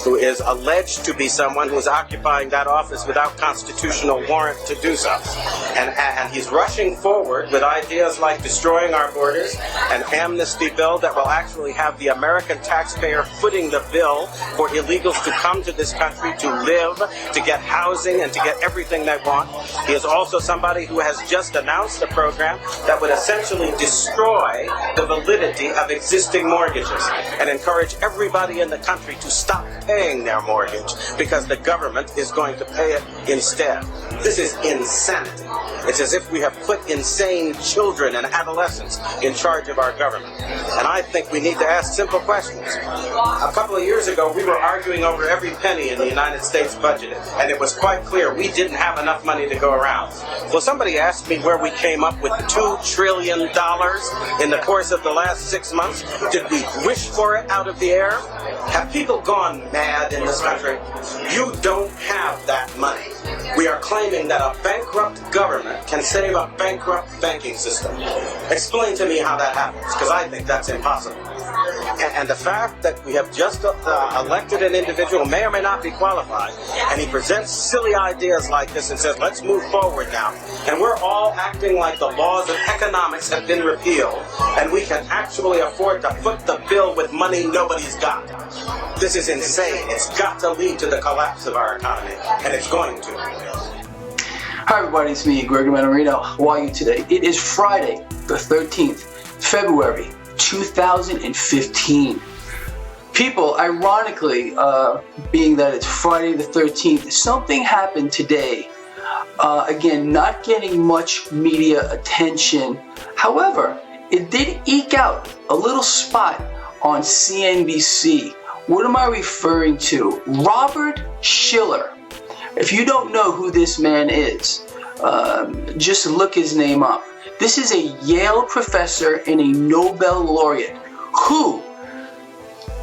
who is alleged to be someone who is occupying that office without constitutional warrant to do so. And he's rushing forward with ideas like destroying our borders, an amnesty bill that will actually have the American taxpayer footing the bill for illegals to come to this country to live, to get housing, and to get everything they want. He is also somebody who has just announced a program that would essentially destroy the validity of existing mortgages and encourage everybody in the country to stop paying their mortgage because the government is going to pay it instead. This is insanity. It's as if we have put insane children and adolescents in charge of our government. And I think we need to ask simple questions. A couple of years ago, we were arguing over every penny in the United States budget, and it was quite clear we didn't have enough money to go around. Well, somebody asked me where we came up with $2 trillion in the course of the last 6 months. Did we wish for it out of the air? Have people gone mad in this country? You don't have that money. We are claiming that a bankrupt government can save a bankrupt banking system. Explain to me how that happens, because I think that's impossible. And the fact that we have just elected an individual, may or may not be qualified, and he presents silly ideas like this and says, let's move forward now. And we're all acting like the laws of economics have been repealed, and we can actually afford to foot the bill with money nobody's got. This is insane. It's got to lead to the collapse of our economy, and it's going to. Hi everybody, it's me, Gregory Manarino. How are you today? It is Friday, the 13th, February 2015. People, ironically, being that it's Friday the 13th, something happened today Again, not getting much media attention. However, it did eke out a little spot on CNBC. What am I referring to? Robert Shiller. If you don't know who this man is, just look his name up. This is a Yale professor and a Nobel laureate who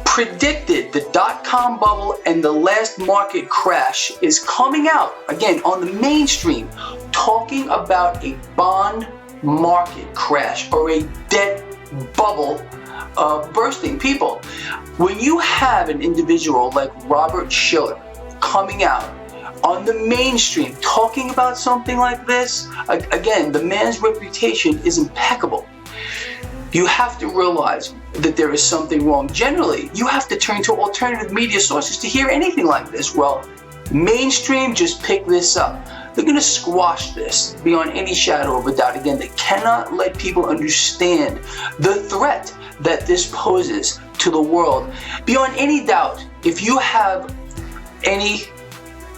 predicted the dot-com bubble and the last market crash is coming out, again, on the mainstream, talking about a bond market crash or a debt bubble bursting. People, when you have an individual like Robert Shiller coming out on the mainstream talking about something like this, again, the man's reputation is impeccable. You have to realize that there is something wrong. Generally, you have to turn to alternative media sources to hear anything like this. Well, mainstream just pick this up. They're going to squash this beyond any shadow of a doubt. Again, they cannot let people understand the threat that this poses to the world. Beyond any doubt, if you have any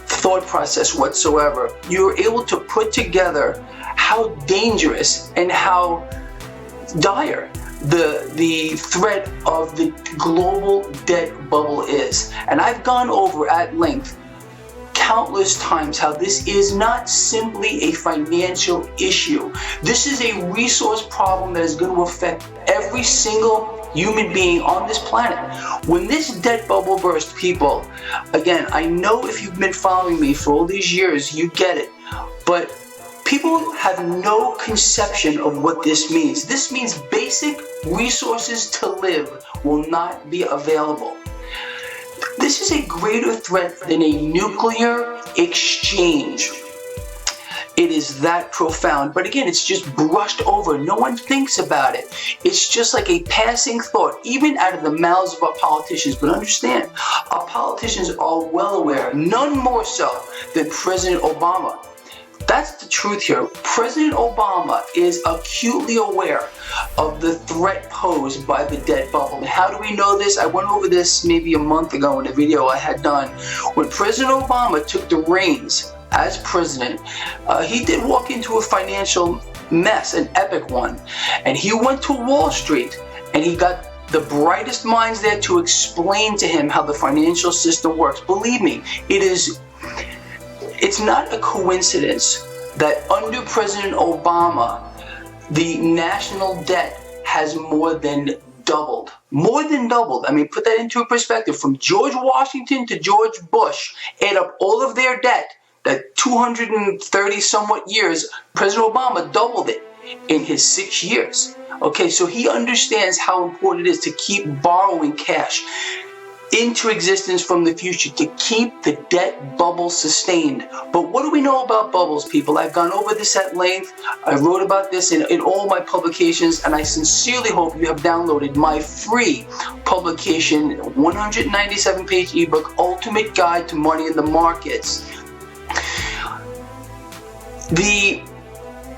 thought process whatsoever, you're able to put together how dangerous and how dire the threat of the global debt bubble is. And I've gone over at length countless times how this is not simply a financial issue. This is a resource problem that is going to affect every single human being on this planet. When this debt bubble burst, people, again, I know if you've been following me for all these years, you get it, but people have no conception of what this means. This means basic resources to live will not be available. This is a greater threat than a nuclear exchange. It is that profound. But again, it's just brushed over. No one thinks about it. It's just like a passing thought, even out of the mouths of our politicians. But understand, our politicians are well aware, none more so than President Obama. That's the truth here. President Obama is acutely aware of the threat posed by the debt bubble. And how do we know this? I went over this maybe a month ago in a video I had done. When President Obama took the reins as president, he did walk into a financial mess, an epic one. And he went to Wall Street and he got the brightest minds there to explain to him how the financial system works. Believe me, it's not a coincidence that under President Obama, the national debt has more than doubled. More than doubled. I mean, put that into perspective. From George Washington to George Bush, add up all of their debt, that 230 somewhat years, President Obama doubled it in his 6 years. Okay, so he understands how important it is to keep borrowing cash into existence from the future to keep the debt bubble sustained. But what do we know about bubbles, people? I've gone over this at length. I wrote about this in all my publications, and I sincerely hope you have downloaded my free publication, 197-page ebook, Ultimate Guide to Money in the Markets.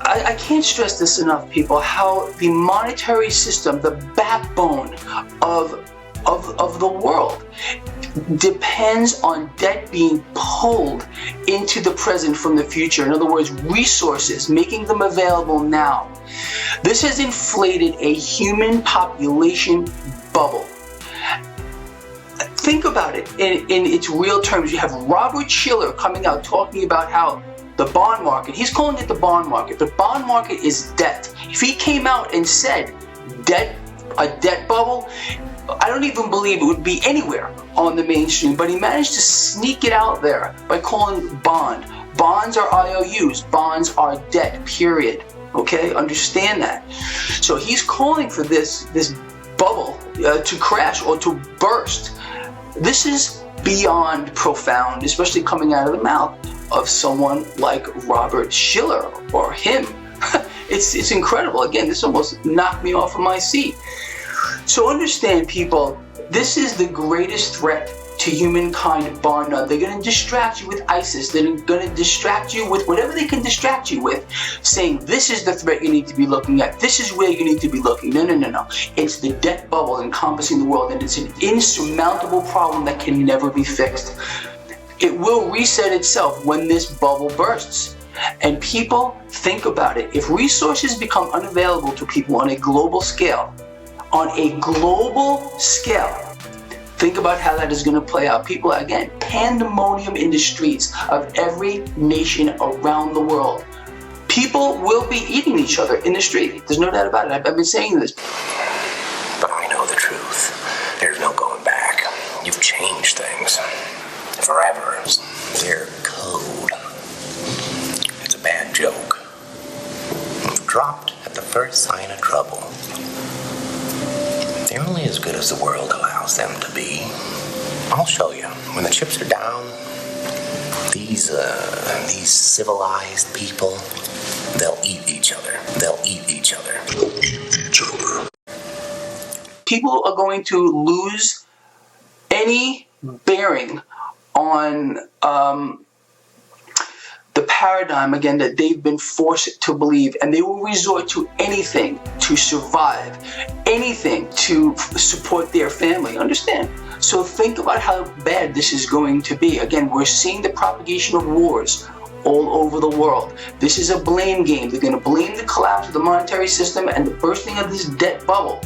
I can't stress this enough, people, how the monetary system, the backbone of the world, depends on debt being pulled into the present from the future. In other words, resources, making them available now. This has inflated a human population bubble. Think about it in its real terms. You have Robert Shiller coming out talking about how the bond market, he's calling it the bond market. The bond market is debt. If he came out and said a debt bubble, I don't even believe it would be anywhere on the mainstream, but he managed to sneak it out there by calling it bond. Bonds are IOUs. Bonds are debt, period. Okay, understand that. So he's calling for this bubble to crash or to burst. This is beyond profound, especially coming out of the mouth of someone like Robert Shiller or him. It's incredible. Again, this almost knocked me off of my seat. So understand, people, this is the greatest threat to humankind, bar none. They're going to distract you with ISIS. They're going to distract you with whatever they can distract you with, saying this is the threat you need to be looking at. This is where you need to be looking. No. It's the debt bubble encompassing the world, and it's an insurmountable problem that can never be fixed. It will reset itself when this bubble bursts. And people, think about it. If resources become unavailable to people on a global scale, think about how that is going to play out. People, again, pandemonium in the streets of every nation around the world. People will be eating each other in the street. There's no doubt about it. I've been saying this. But I know the truth. There's no going back. You've changed things. Forever. They're code. It's a bad joke. Dropped at the first sign of trouble. They're only as good as the world allows them to be. I'll show you. When the chips are down, these civilized people, they'll eat each other. They'll eat each other. They'll eat each other. People are going to lose any bearing on the paradigm, again, that they've been forced to believe, and they will resort to anything to survive, anything to support their family. Understand? So think about how bad this is going to be. Again, we're seeing the propagation of wars all over the world. This is a blame game. They're going to blame the collapse of the monetary system and the bursting of this debt bubble.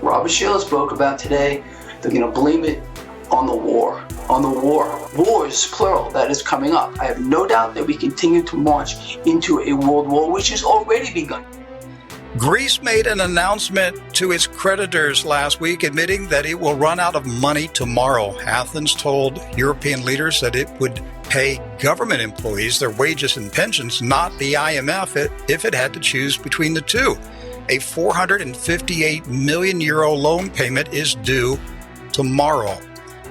Robert Shiller spoke about today. They're going to blame it on the war. Wars, plural, that is coming up. I have no doubt that we continue to march into a world war, which has already begun. Greece made an announcement to its creditors last week admitting that it will run out of money tomorrow. Athens told European leaders that it would pay government employees their wages and pensions, not the IMF, if it had to choose between the two. A 458 million euro loan payment is due tomorrow.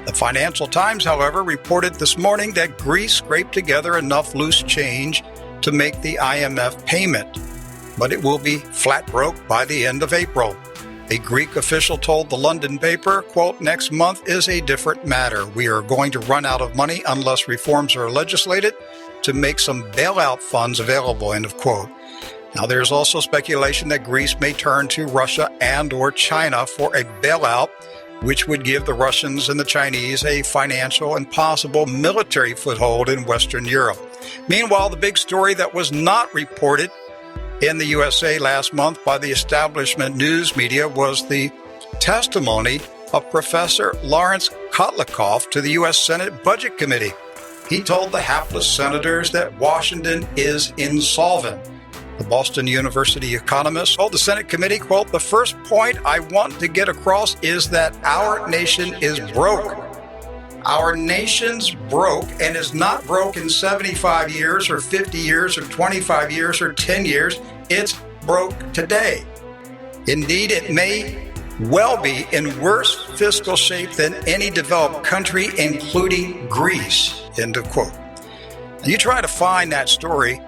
The Financial Times, however, reported this morning that Greece scraped together enough loose change to make the IMF payment, but it will be flat broke by the end of April. A Greek official told the London paper, quote, "Next month is a different matter. We are going to run out of money unless reforms are legislated to make some bailout funds available," end of quote. Now, there's also speculation that Greece may turn to Russia and or China for a bailout, which would give the Russians and the Chinese a financial and possible military foothold in Western Europe. Meanwhile, the big story that was not reported in the USA last month by the establishment news media was the testimony of Professor Lawrence Kotlikoff to the U.S. Senate Budget Committee. He told the hapless senators that Washington is insolvent. The Boston University economist told the Senate committee, quote, "The first point I want to get across is that our nation is broke. Our nation's broke, and is not broke in 75 years or 50 years or 25 years or 10 years. It's broke today. Indeed, it may well be in worse fiscal shape than any developed country, including Greece," end of quote. You try to find that story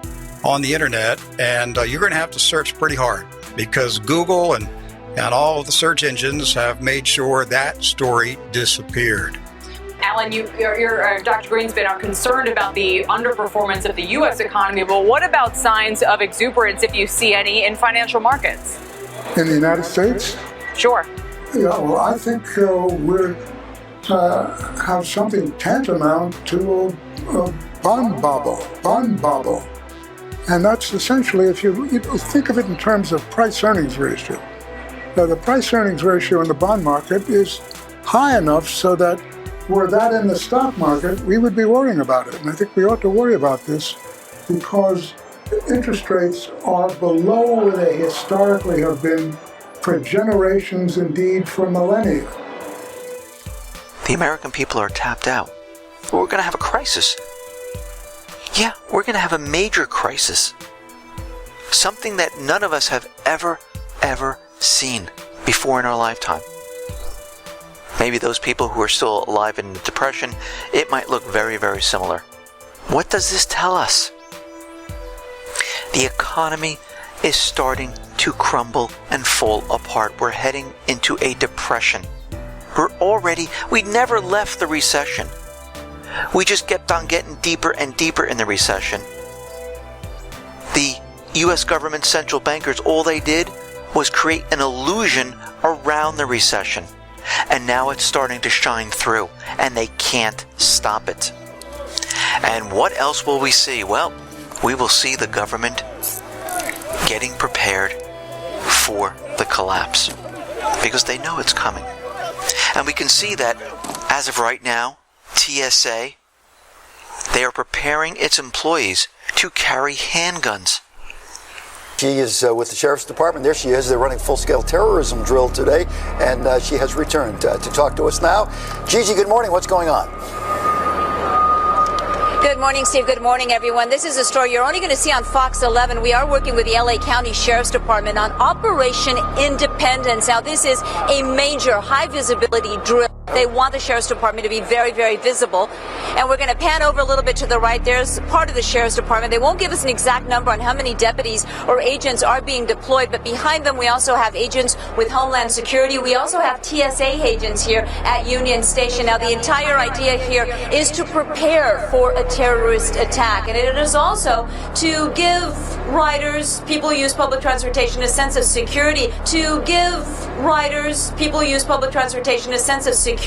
on the internet, and you're going to have to search pretty hard, because Google and all of the search engines have made sure that story disappeared. Alan, Dr. Greenspan are concerned about the underperformance of the U.S. economy, but what about signs of exuberance, if you see any, in financial markets? In the United States? Sure. Yeah, well, I think we have something tantamount to a bond bubble. And that's essentially, if you think of it in terms of price-earnings ratio. Now, the price-earnings ratio in the bond market is high enough so that were that in the stock market, we would be worrying about it. And I think we ought to worry about this because interest rates are below where they historically have been for generations, indeed for millennia. The American people are tapped out. We're going to have a crisis. Yeah, we're going to have a major crisis. Something that none of us have ever seen before in our lifetime. Maybe those people who are still alive in the Depression, it might look very, very similar. What does this tell us? The economy is starting to crumble and fall apart. We're heading into a depression. We never left the recession. We just kept on getting deeper and deeper in the recession. The U.S. government central bankers, all they did was create an illusion around the recession. And now it's starting to shine through, and they can't stop it. And what else will we see? Well, we will see the government getting prepared for the collapse, because they know it's coming. And we can see that as of right now, TSA, they are preparing its employees to carry handguns. She is with the Sheriff's Department. There she is. They're running full-scale terrorism drill today, and she has returned to talk to us now. Gigi, good morning. What's going on? Good morning, Steve. Good morning, everyone. This is a story you're only going to see on Fox 11. We are working with the LA County Sheriff's Department on Operation Independence. Now, this is a major high-visibility drill. They want the Sheriff's Department to be very, very visible. And we're going to pan over a little bit to the right. There's part of the Sheriff's Department. They won't give us an exact number on how many deputies or agents are being deployed, but behind them we also have agents with Homeland Security. We also have TSA agents here at Union Station. Now, the entire idea here is to prepare for a terrorist attack, and it is also to give riders, people who use public transportation, a sense of security. To give riders, people who use public transportation, a sense of security.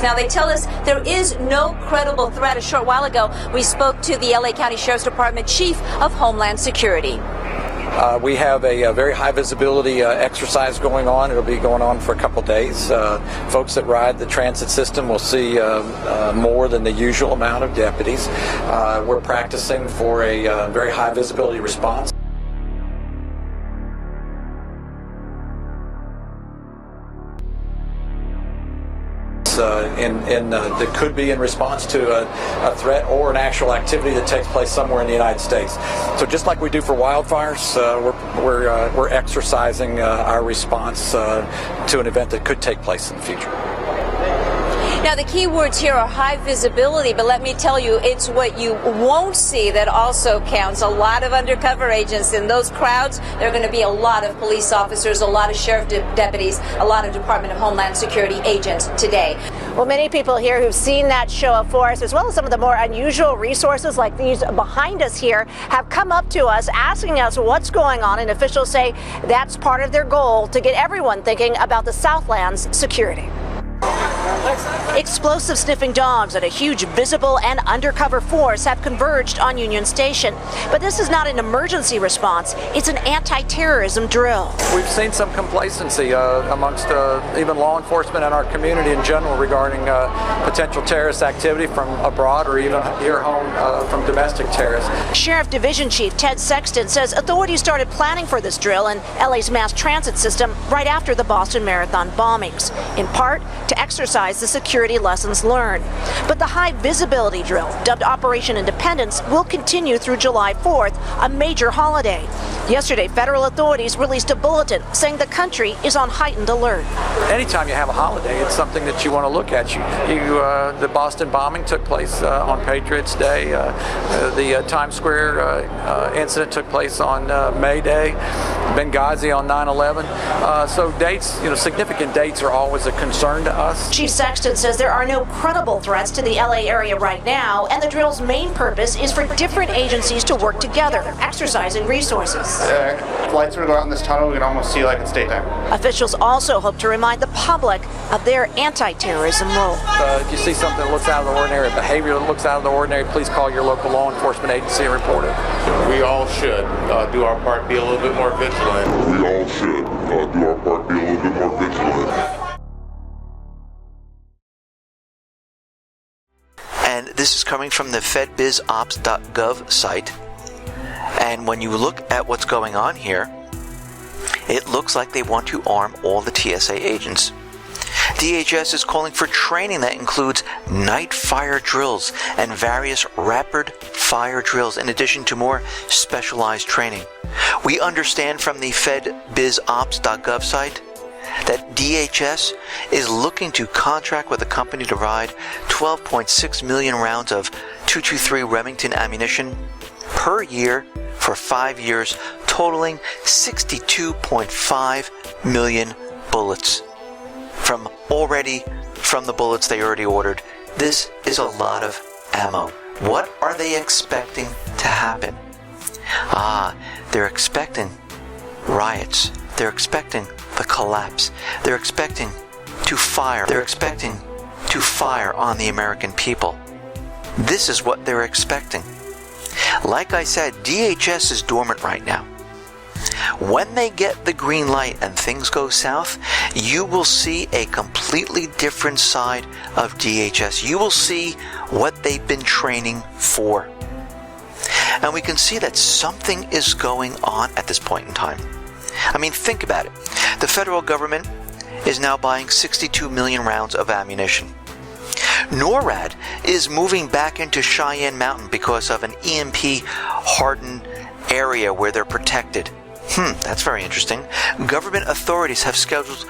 Now, they tell us there is no credible threat. A short while ago, we spoke to the LA County Sheriff's Department Chief of Homeland Security. We have a very high visibility exercise going on. It'll be going on for a couple days. Folks that ride the transit system will see more than the usual amount of deputies. We're practicing for a very high visibility response. That could be in response to a threat or an actual activity that takes place somewhere in the United States. So just like we do for wildfires, we're exercising our response to an event that could take place in the future. Now, the key words here are high visibility, but let me tell you, it's what you won't see that also counts. A lot of undercover agents in those crowds. There are going to be a lot of police officers, a lot of sheriff deputies, a lot of Department of Homeland Security agents today. Well, many people here who've seen that show of force, as well as some of the more unusual resources like these behind us here, have come up to us asking us what's going on, and officials say that's part of their goal to get everyone thinking about the Southland's security. Explosive sniffing dogs and a huge visible and undercover force have converged on Union Station. But this is not an emergency response, it's an anti-terrorism drill. We've seen some complacency amongst even law enforcement and our community in general regarding potential terrorist activity from abroad or even here home from domestic terrorists. Sheriff Division Chief Ted Sexton says authorities started planning for this drill in LA's mass transit system right after the Boston Marathon bombings, in part to exercise the security lessons learned. But the high visibility drill, dubbed Operation Independence, will continue through July 4th, a major holiday. Yesterday, federal authorities released a bulletin saying the country is on heightened alert. Anytime you have a holiday, it's something that you want to look at. The Boston bombing took place on Patriots Day. The Times Square incident took place on May Day. Benghazi on 9/11. So dates, significant dates are always a concern to us. Chief Sexton says there are no credible threats to the LA area right now, and the drill's main purpose is for different agencies to work together, exercising resources. Lights are going out in this tunnel, we can almost see like it's daytime. Officials also hope to remind the public of their anti-terrorism role. If you see something that looks out of the ordinary, behavior that looks out of the ordinary, please call your local law enforcement agency and report it. We all should do our part, be a little bit more vigilant. We all should do our part, be a little bit more vigilant. And this is coming from the fedbizops.gov site. And when you look at what's going on here, it looks like they want to arm all the TSA agents. DHS is calling for training that includes night fire drills and various rapid fire drills, in addition to more specialized training. We understand from the fedbizops.gov site that DHS is looking to contract with a company to provide 12.6 million rounds of .223 Remington ammunition per year for 5 years, totaling 62.5 million bullets. From the bullets they already ordered. This is a lot of ammo. What are they expecting to happen? They're expecting riots, They're expecting the collapse. They're expecting to fire. They're expecting to fire on the American people. This is what they're expecting. Like I said, DHS is dormant right now. When they get the green light and things go south, you will see a completely different side of DHS. You will see what they've been training for. And we can see that something is going on at this point in time. I mean, think about it. The federal government is now buying 62 million rounds of ammunition. NORAD is moving back into Cheyenne Mountain because of an EMP-hardened area where they're protected. That's very interesting. Government authorities have scheduled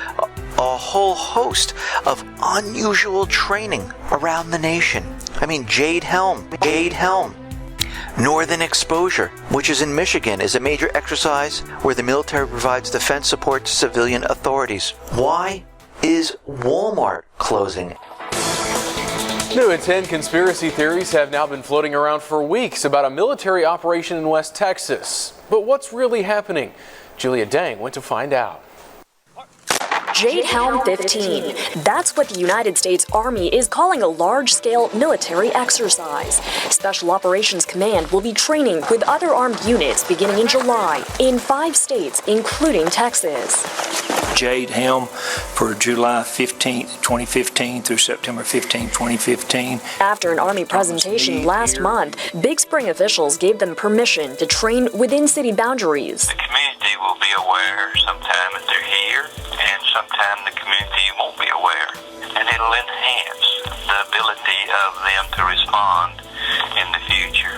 a whole host of unusual training around the nation. I mean, Jade Helm. Northern Exposure, which is in Michigan, is a major exercise where the military provides defense support to civilian authorities. Why is Walmart closing? New at 10, conspiracy theories have now been floating around for weeks about a military operation in West Texas. But what's really happening? Julia Dang went to find out. Jade Helm 15. That's what the United States Army is calling a large-scale military exercise. Special Operations Command will be training with other armed units beginning in July in 5 states, including Texas. Jade Helm for July 15, 2015 through September 15, 2015. After an Army presentation last month, Big Spring officials gave them permission to train within city boundaries. The community will be aware sometime that they're here, and sometime the community won't be aware. And it'll enhance the ability of them to respond in the future.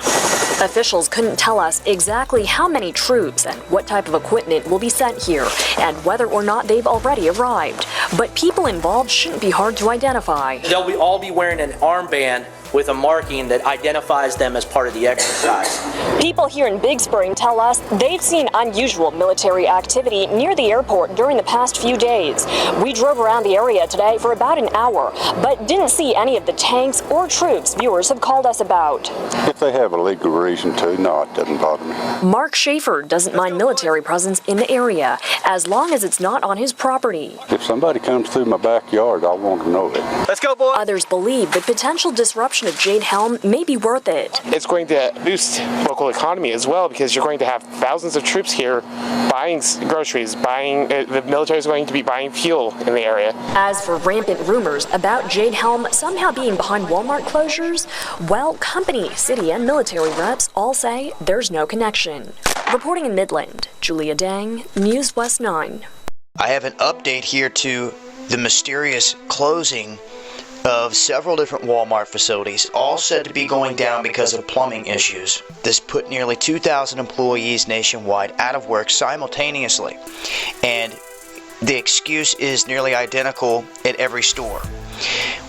Officials couldn't tell us exactly how many troops and what type of equipment will be sent here, and whether or not they've already arrived. But people involved shouldn't be hard to identify. They'll all be wearing an armband with a marking that identifies them as part of the exercise. People here in Big Spring tell us they've seen unusual military activity near the airport during the past few days. We drove around the area today for about an hour, but didn't see any of the tanks or troops viewers have called us about. If they have a legal reason to, no, it doesn't bother me. Mark Schaefer doesn't mind military presence in the area, as long as it's not on his property. If somebody comes through my backyard, I want to know it. Let's go, boys! Others believe the potential disruption of Jade Helm may be worth it. It's going to boost local economy as well, because you're going to have thousands of troops here buying groceries, the military is going to be buying fuel in the area. As for rampant rumors about Jade Helm somehow being behind Walmart closures, well, company, city, and military reps all say there's no connection. Reporting in Midland, Julia Dang, News West 9. I have an update here to the mysterious closing of several different Walmart facilities, all said to be going down because of plumbing issues. This put nearly 2,000 employees nationwide out of work simultaneously, and the excuse is nearly identical at every store.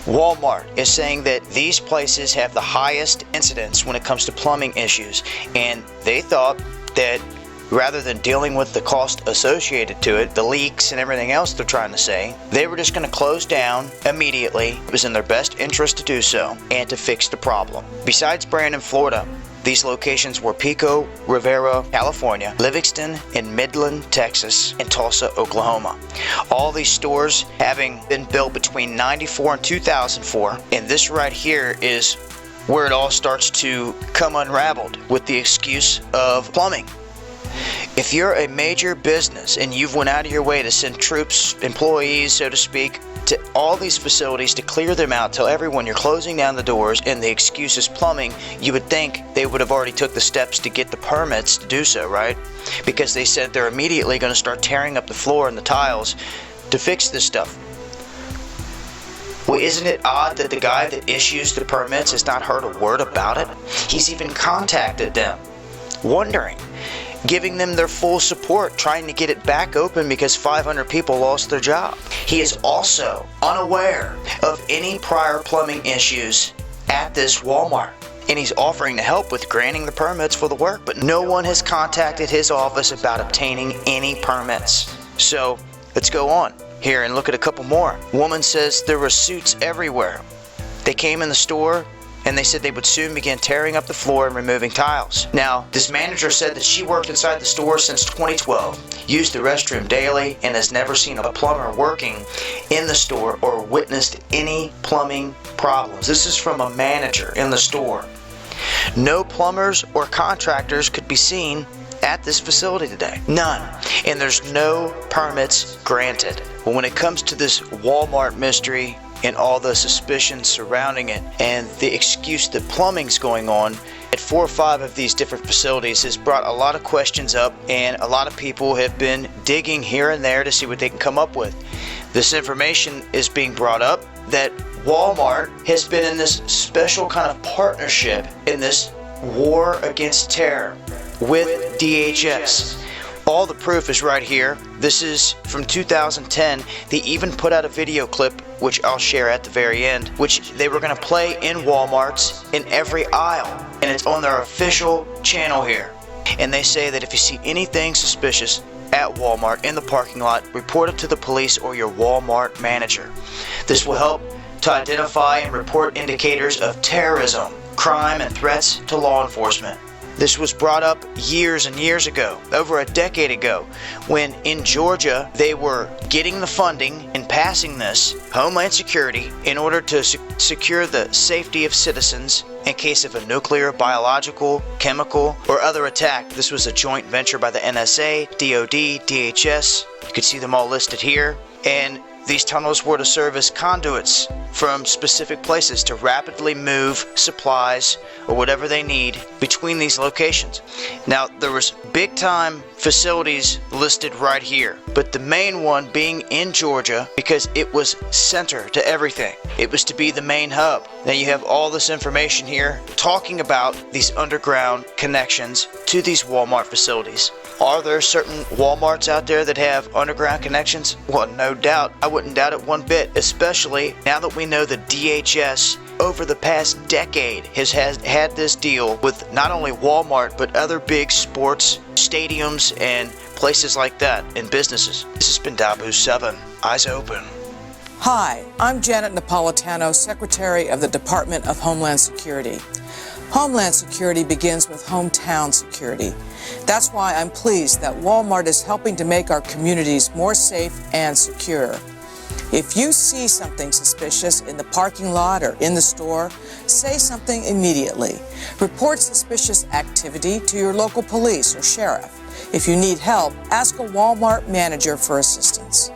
Walmart is saying that these places have the highest incidence when it comes to plumbing issues, and they thought that rather than dealing with the cost associated to it, the leaks and everything else they're trying to say, they were just going to close down immediately. It was in their best interest to do so and to fix the problem. Besides Brandon, Florida, these locations were Pico Rivera, California, Livingston in Midland, Texas, and Tulsa, Oklahoma. All these stores having been built between 94 and 2004, and this right here is where it all starts to come unraveled with the excuse of plumbing. If you're a major business and you've went out of your way to send troops, employees, so to speak, to all these facilities to clear them out, tell everyone you're closing down the doors and the excuse is plumbing, you would think they would have already took the steps to get the permits to do so, right? Because they said they're immediately going to start tearing up the floor and the tiles to fix this stuff. Well, isn't it odd that the guy that issues the permits has not heard a word about it? He's even contacted them, wondering, giving them their full support, trying to get it back open because 500 people lost their job. He is also unaware of any prior plumbing issues at this Walmart, and he's offering to help with granting the permits for the work, but no one has contacted his office about obtaining any permits. So let's go on here and look at a couple more. Woman says there were suits everywhere. They came in the store, and they said they would soon begin tearing up the floor and removing tiles. Now, this manager said that she worked inside the store since 2012, used the restroom daily, and has never seen a plumber working in the store or witnessed any plumbing problems. This is from a manager in the store. No plumbers or contractors could be seen at this facility today. None. And there's no permits granted. But when it comes to this Walmart mystery and all the suspicions surrounding it and the excuse that plumbing's going on at 4 or 5 of these different facilities has brought a lot of questions up, and a lot of people have been digging here and there to see what they can come up with. This information is being brought up that Walmart has been in this special kind of partnership in this war against terror with DHS. All the proof is right here. This is from 2010. They even put out a video clip, which I'll share at the very end, which they were going to play in Walmarts in every aisle. And it's on their official channel here. And they say that if you see anything suspicious at Walmart in the parking lot, report it to the police or your Walmart manager. This will help to identify and report indicators of terrorism, crime, and threats to law enforcement. This was brought up years and years ago, over a decade ago, when in Georgia they were getting the funding and passing this Homeland Security in order to secure the safety of citizens in case of a nuclear, biological, chemical, or other attack. This was a joint venture by the NSA, DOD, DHS. You can see them all listed here. And these tunnels were to serve as conduits from specific places to rapidly move supplies or whatever they need between these locations. Now, there was big time facilities listed right here, but the main one being in Georgia because it was center to everything. It was to be the main hub. Now you have all this information here talking about these underground connections to these Walmart facilities. Are there certain Walmarts out there that have underground connections? Well, no doubt. I wouldn't doubt it one bit, especially now that we know the DHS over the past decade has had this deal with not only Walmart, but other big sports stadiums and places like that and businesses. This has been Dabu 7. Eyes open. Hi, I'm Janet Napolitano, Secretary of the Department of Homeland Security. Homeland Security begins with hometown security. That's why I'm pleased that Walmart is helping to make our communities more safe and secure. If you see something suspicious in the parking lot or in the store, say something immediately. Report suspicious activity to your local police or sheriff. If you need help, ask a Walmart manager for assistance.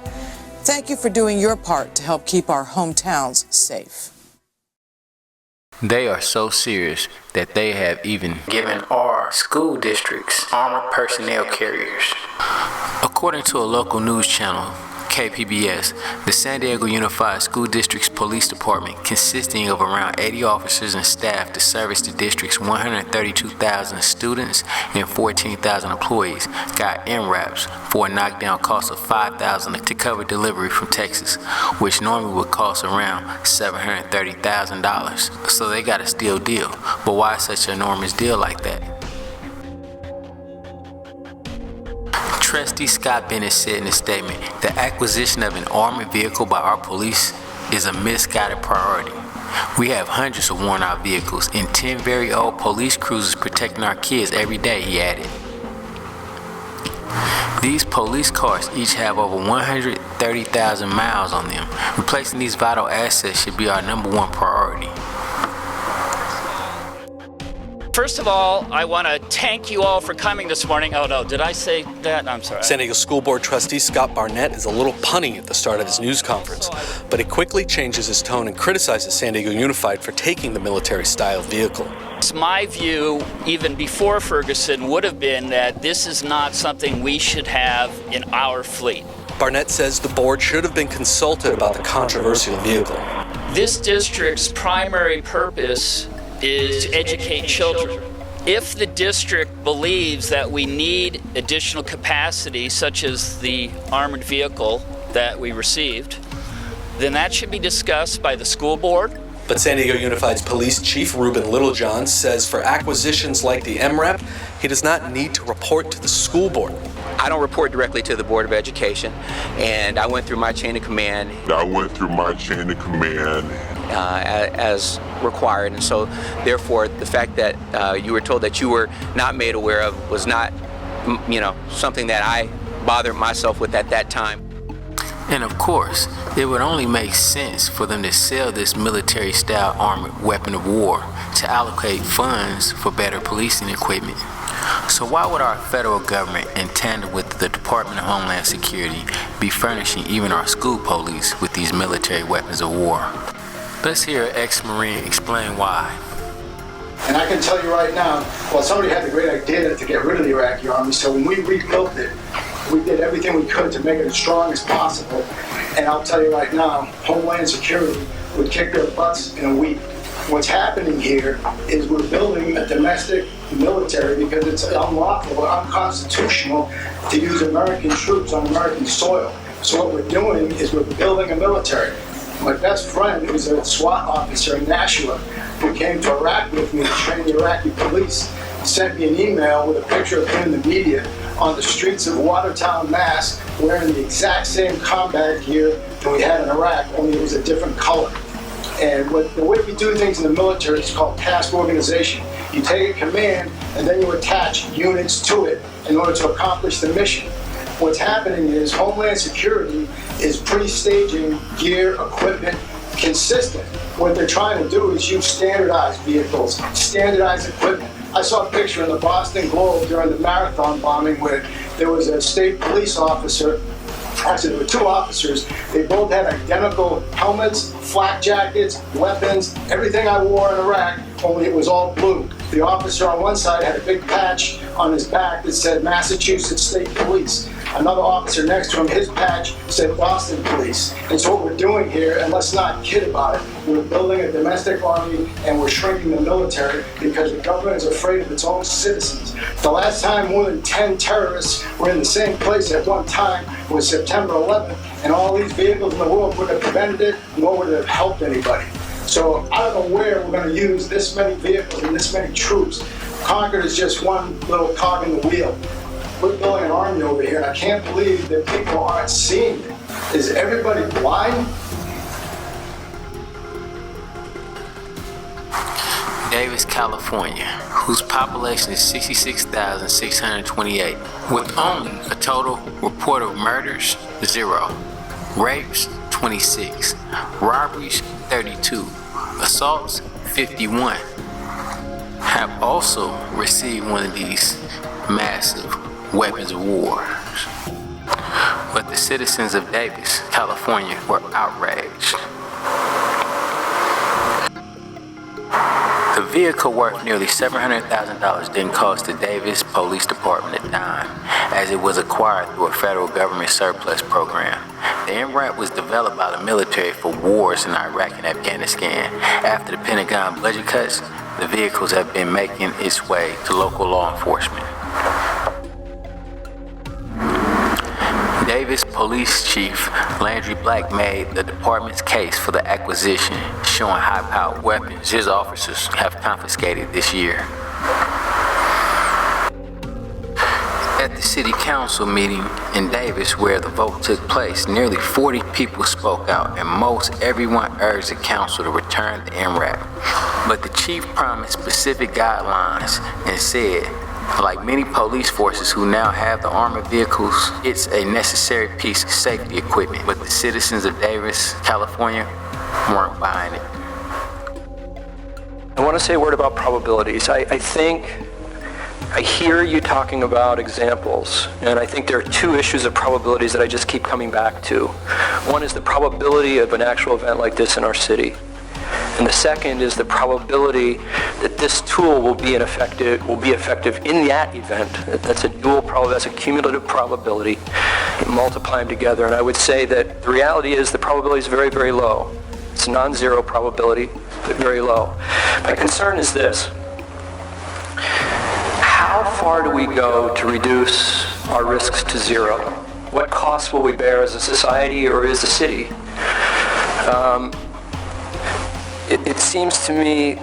Thank you for doing your part to help keep our hometowns safe. They are so serious that they have even given our school districts armored personnel carriers. According to a local news channel, KPBS, the San Diego Unified School District's police department, consisting of around 80 officers and staff to service the district's 132,000 students and 14,000 employees, got MRAPs for a knockdown cost of $5,000 to cover delivery from Texas, which normally would cost around $730,000. So they got a steal deal. But why such an enormous deal like that? Trustee Scott Bennett said in a statement, the acquisition of an armored vehicle by our police is a misguided priority. We have hundreds of worn out vehicles and 10 very old police cruisers protecting our kids every day, he added. These police cars each have over 130,000 miles on them. Replacing these vital assets should be our #1 priority. First of all, I want to thank you all for coming this morning. Oh no, did I say that? I'm sorry. San Diego School Board Trustee Scott Barnett is a little punny at the start of his news conference, but he quickly changes his tone and criticizes San Diego Unified for taking the military-style vehicle. My view, even before Ferguson, would have been that this is not something we should have in our fleet. Barnett says the board should have been consulted about the controversial vehicle. This district's primary purpose is to educate children. If the district believes that we need additional capacity, such as the armored vehicle that we received, then that should be discussed by the school board. But San Diego Unified's Police Chief Ruben Littlejohn says for acquisitions like the MRAP, he does not need to report to the school board. I don't report directly to the Board of Education, and I went through my chain of command. As required, and so therefore the fact that you were told that you were not made aware of was not, something that I bothered myself with at that time. And of course, it would only make sense for them to sell this military-style armored weapon of war to allocate funds for better policing equipment. So why would our federal government, in tandem with the Department of Homeland Security, be furnishing even our school police with these military weapons of war? Let's hear an ex-Marine explain why. And I can tell you right now, well, somebody had the great idea to get rid of the Iraqi army, so when we rebuilt it, we did everything we could to make it as strong as possible. And I'll tell you right now, Homeland Security would kick their butts in a week. What's happening here is we're building a domestic military because it's unlawful or unconstitutional to use American troops on American soil. So what we're doing is we're building a military. My best friend, who's a SWAT officer in Nashua, who came to Iraq with me to train the Iraqi police, sent me an email with a picture of him in the media on the streets of Watertown, Mass, wearing the exact same combat gear that we had in Iraq, only it was a different color. And the way we do things in the military is called task organization. You take a command and then you attach units to it in order to accomplish the mission. What's happening is Homeland Security is pre-staging gear, equipment, consistent. What they're trying to do is use standardized vehicles, standardized equipment. I saw a picture in the Boston Globe during the marathon bombing where there was a state police officer. Actually, there were two officers. They both had identical helmets, flak jackets, weapons, everything I wore in Iraq, only it was all blue. The officer on one side had a big patch on his back that said Massachusetts State Police. Another officer next to him, his patch said Boston Police. And so what we're doing here, and let's not kid about it, we're building a domestic army and we're shrinking the military because the government is afraid of its own citizens. The last time more than 10 terrorists were in the same place at one time was September 11th, and all these vehicles in the world wouldn't have prevented it, nor would it have helped anybody. So I don't know where we're going to use this many vehicles and this many troops. Concord is just one little cog in the wheel. We're building an army over here, and I can't believe that people aren't seeing it. Is everybody blind? Davis, California, whose population is 66,628, with only a total report of murders, 0, rapes, 26, robberies, 32, assaults, 51, have also received one of these massive weapons of war. But the citizens of Davis, California, were outraged. The vehicle worth nearly $700,000 didn't cost the Davis Police Department a dime, as it was acquired through a federal government surplus program. The MRAP was developed by the military for wars in Iraq and Afghanistan. After the Pentagon budget cuts, the vehicles have been making its way to local law enforcement. Davis Police Chief Landry Black made the department's case for the acquisition, showing high-powered weapons his officers have confiscated this year. At the city council meeting in Davis where the vote took place, nearly 40 people spoke out, and most everyone urged the council to return the MRAP. But the chief promised specific guidelines and said, like many police forces who now have the armored vehicles, it's a necessary piece of safety equipment. But the citizens of Davis, California, weren't buying it. I want to say a word about probabilities. I hear you talking about examples, and I think there are two issues of probabilities that I just keep coming back to. One is the probability of an actual event like this in our city. And the second is the probability that this tool will be effective in that event. That's a dual probability, that's a cumulative probability. You multiply them together, and I would say that the reality is the probability is very, very low. It's a non-zero probability, but very low. My concern is this. How far do we go to reduce our risks to zero? What costs will we bear as a society or as a city? It seems to me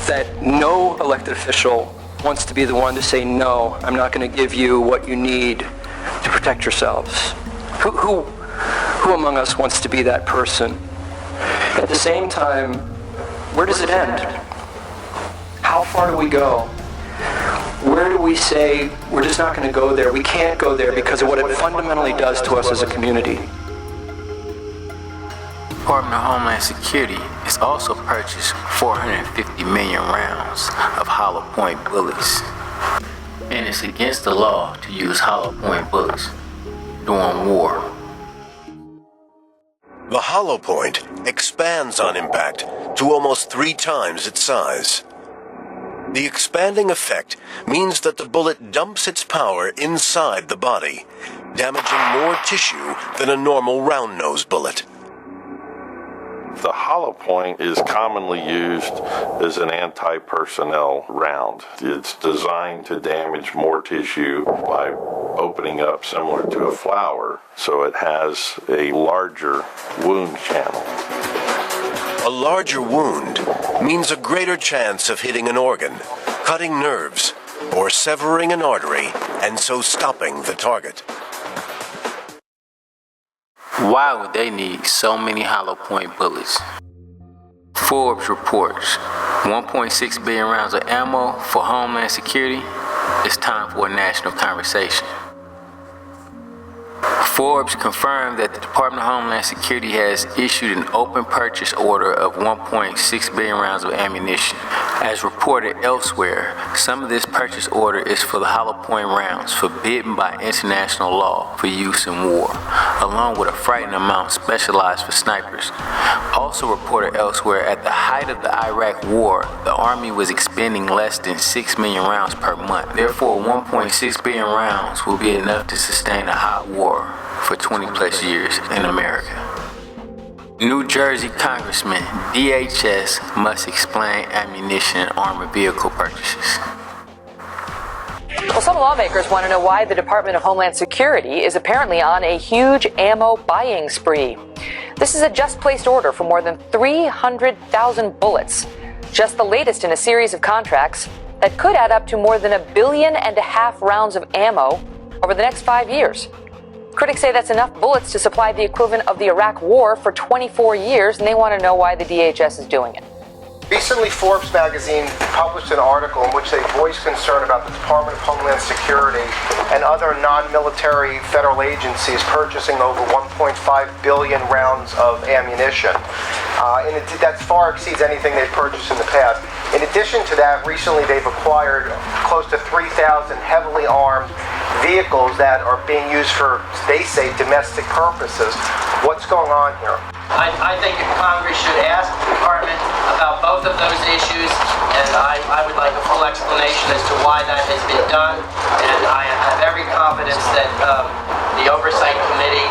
that no elected official wants to be the one to say, no, I'm not going to give you what you need to protect yourselves? Who among us wants to be that person? At the same time, where does it end? How far do we go? Where do we say, we're just not going to go there? We can't go there because of what it fundamentally does to us as a community. Department of Homeland Security has also purchased 450 million rounds of hollow point bullets. And it's against the law to use hollow point bullets during war. The hollow point expands on impact to almost 3 times its size. The expanding effect means that the bullet dumps its power inside the body, damaging more tissue than a normal round-nosed bullet. The hollow point is commonly used as an anti-personnel round. It's designed to damage more tissue by opening up similar to a flower, so it has a larger wound channel. A larger wound means a greater chance of hitting an organ, cutting nerves, or severing an artery, and so stopping the target. Why would they need so many hollow point bullets? Forbes reports 1.6 billion rounds of ammo for Homeland Security. It's time for a national conversation. Forbes confirmed that the Department of Homeland Security has issued an open purchase order of 1.6 billion rounds of ammunition. As reported elsewhere, some of this purchase order is for the hollow point rounds forbidden by international law for use in war, along with a frightening amount specialized for snipers. Also reported elsewhere, at the height of the Iraq War, the Army was expending less than 6 million rounds per month. Therefore, 1.6 billion rounds will be enough to sustain a hot war for 20 plus years in America. New Jersey Congressman DHS must explain ammunition and armored vehicle purchases. Well, some lawmakers want to know why the Department of Homeland Security is apparently on a huge ammo buying spree. This is a just-placed order for more than 300,000 bullets, just the latest in a series of contracts that could add up to more than 1.5 billion rounds of ammo over the next 5 years. Critics say that's enough bullets to supply the equivalent of the Iraq War for 24 years, and they want to know why the DHS is doing it. Recently, Forbes magazine published an article in which they voiced concern about the Department of Homeland Security and other non-military federal agencies purchasing over 1.5 billion rounds of ammunition. And that far exceeds anything they've purchased in the past. In addition to that, recently they've acquired close to 3,000 heavily armed vehicles that are being used for, they say, domestic purposes. What's going on here? I think Congress should ask the department about both of those issues, and I would like a full explanation as to why that has been done. And I have every confidence that the Oversight Committee,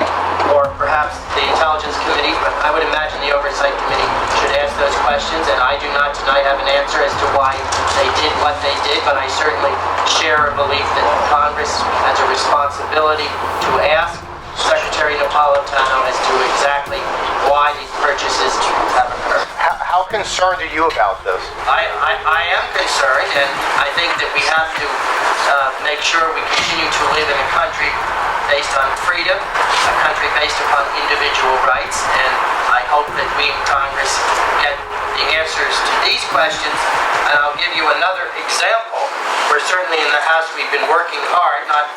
or perhaps the Intelligence Committee, but I would imagine the Oversight Committee should ask those questions. And I do not tonight have an answer as to why they did what they did, but I certainly share a belief that Congress has a responsibility to ask Secretary Napolitano as to exactly why these purchases have occurred. How concerned are you about this? I am concerned, and I think that we have to make sure we continue to live in a country based on freedom, a country based upon individual rights, and I hope that we in Congress get the answers to these questions. And I'll give you another example where certainly in the House we've been working hard, not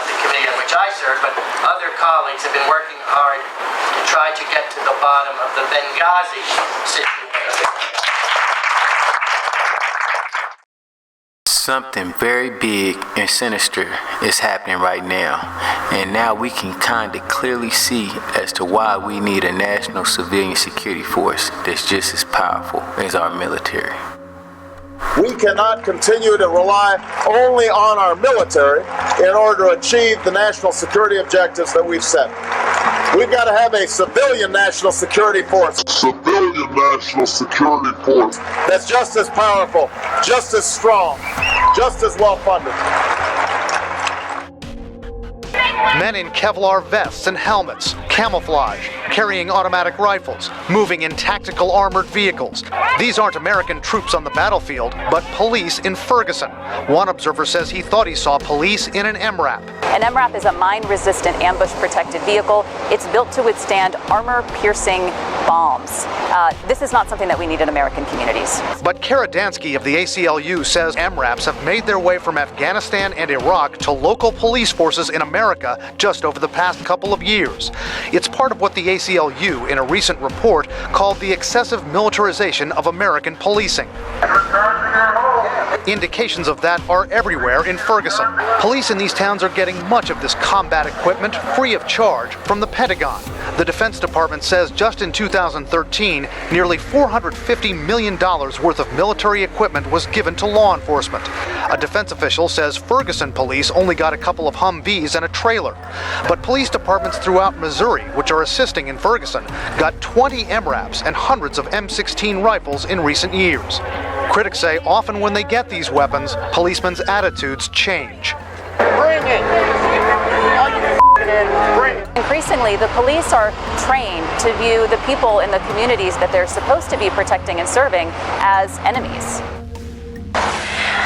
the committee on which I serve, but other colleagues have been working hard to try to get to the bottom of the Benghazi situation. Something very big and sinister is happening right now, and now we can kind of clearly see as to why we need a national civilian security force that's just as powerful as our military. We cannot continue to rely only on our military in order to achieve the national security objectives that we've set. We've got to have a civilian national security force. Civilian national security force. That's just as powerful, just as strong, just as well funded. Men in Kevlar vests and helmets, camouflage, carrying automatic rifles, moving in tactical armored vehicles. These aren't American troops on the battlefield, but police in Ferguson. One observer says he thought he saw police in an MRAP. An MRAP is a mine-resistant ambush-protected vehicle. It's built to withstand armor-piercing bombs. This is not something that we need in American communities. But Kara Dansky of the ACLU says MRAPs have made their way from Afghanistan and Iraq to local police forces in America just over the past couple of years. It's part of what the ACLU, in a recent report, called the excessive militarization of American policing. Indications of that are everywhere in Ferguson. Police in these towns are getting much of this combat equipment free of charge from the Pentagon. The Defense Department says just in 2013, nearly $450 million worth of military equipment was given to law enforcement. A defense official says Ferguson police only got a couple of Humvees and a trailer. But police departments throughout Missouri, which are assisting in Ferguson, got 20 MRAPs and hundreds of M16 rifles in recent years. Critics say often when they get these weapons, policemen's attitudes change. Bring it! Bring it! Increasingly, the police are trained to view the people in the communities that they're supposed to be protecting and serving as enemies.